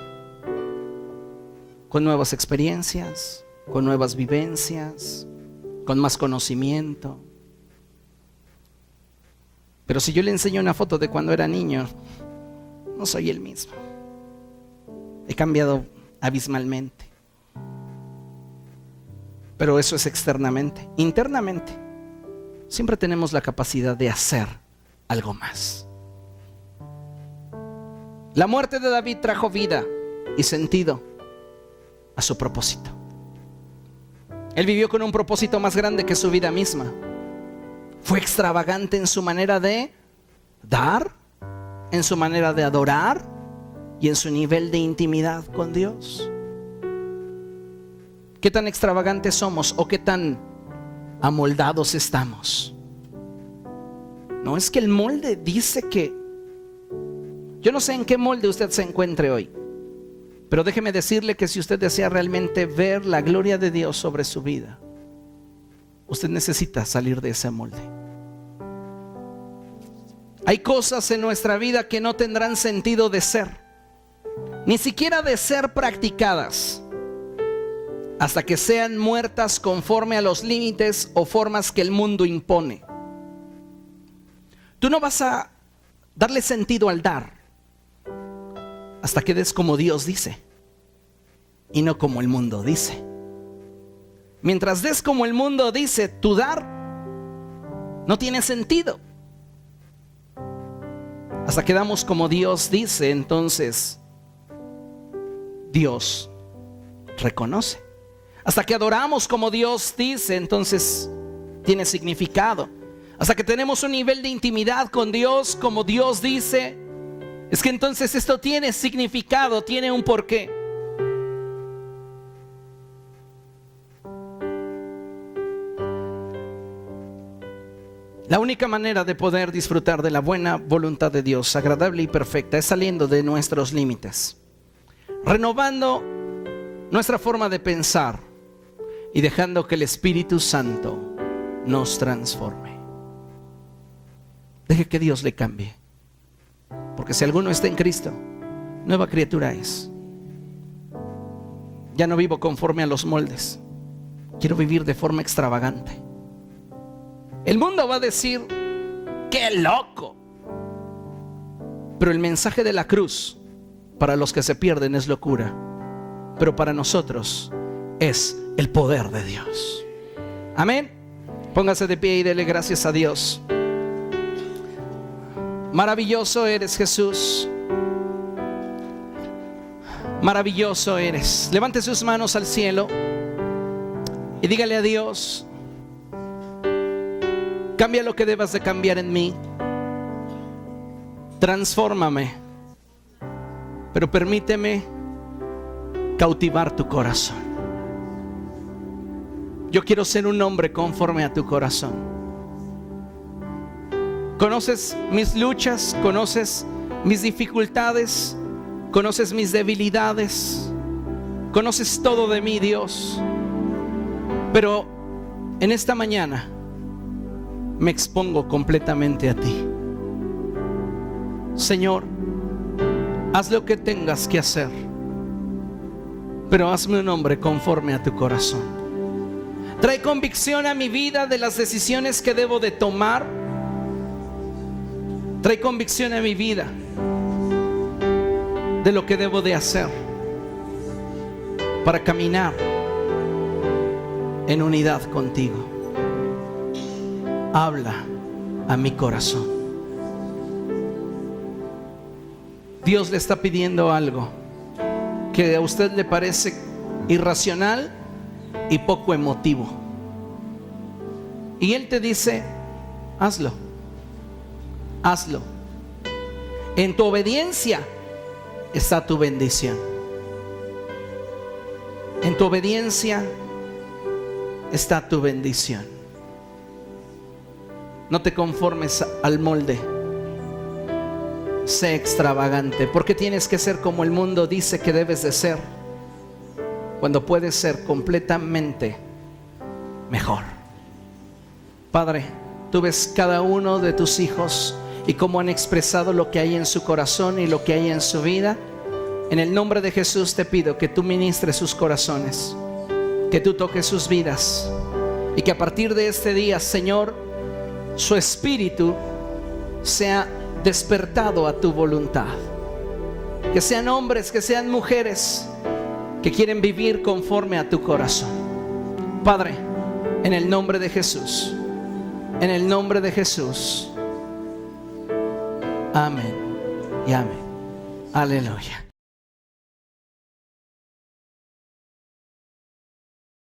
con nuevas experiencias, con nuevas vivencias, con más conocimiento. Pero si yo le enseño una foto de cuando era niño, no soy el mismo. He cambiado abismalmente. Pero eso es externamente. Internamente, siempre tenemos la capacidad de hacer algo más. La muerte de David trajo vida y sentido a su propósito. Él vivió con un propósito más grande que su vida misma. Fue extravagante en su manera de dar, en su manera de adorar y en su nivel de intimidad con Dios. ¿Qué tan extravagantes somos o qué tan amoldados estamos? No, es que el molde dice que... Yo no sé en qué molde usted se encuentre hoy, pero déjeme decirle que si usted desea realmente ver la gloria de Dios sobre su vida, usted necesita salir de ese molde. Hay cosas en nuestra vida que no tendrán sentido de ser, ni siquiera de ser practicadas, hasta que sean muertas conforme a los límites o formas que el mundo impone. Tú no vas a darle sentido al dar hasta que des como Dios dice y no como el mundo dice. Mientras des como el mundo dice, tu dar no tiene sentido. Hasta que damos como Dios dice, entonces Dios reconoce. Hasta que adoramos como Dios dice, entonces tiene significado. Hasta que tenemos un nivel de intimidad con Dios como Dios dice, es que entonces esto tiene significado, tiene un porqué. La única manera de poder disfrutar de la buena voluntad de Dios, agradable y perfecta, es saliendo de nuestros límites, renovando nuestra forma de pensar y dejando que el Espíritu Santo nos transforme. Deje que Dios le cambie, porque si alguno está en Cristo, nueva criatura es. Ya no vivo conforme a los moldes, quiero vivir de forma extravagante. El mundo va a decir, ¡qué loco! Pero el mensaje de la cruz para los que se pierden es locura, pero para nosotros es el poder de Dios. Amén. Póngase de pie y dele gracias a Dios. Maravilloso eres, Jesús. Maravilloso eres. Levante sus manos al cielo y dígale a Dios: cambia lo que debas de cambiar en mí. Transfórmame, pero permíteme cautivar tu corazón. Yo quiero ser un hombre conforme a tu corazón. Conoces mis luchas, conoces mis dificultades, conoces mis debilidades, conoces todo de mí, Dios. Pero en esta mañana me expongo completamente a ti. Señor, haz lo que tengas que hacer, pero hazme un hombre conforme a tu corazón. Trae convicción a mi vida de las decisiones que debo de tomar. Trae convicción a mi vida de lo que debo de hacer para caminar en unidad contigo. Habla a mi corazón. Dios le está pidiendo algo que a usted le parece irracional y poco emotivo, y Él te dice: hazlo, hazlo. En tu obediencia está tu bendición. En tu obediencia está tu bendición. No te conformes al molde. Sé extravagante, porque tienes que ser como el mundo dice que debes de ser, cuando puedes ser completamente mejor. Padre, tú ves cada uno de tus hijos y cómo han expresado lo que hay en su corazón y lo que hay en su vida. En el nombre de Jesús te pido que tú ministres sus corazones, que tú toques sus vidas, y que a partir de este día, Señor, su espíritu sea despertado a tu voluntad. Que sean hombres, que sean mujeres que quieren vivir conforme a tu corazón. Padre, en el nombre de Jesús, en el nombre de Jesús. Amén y amén. Aleluya.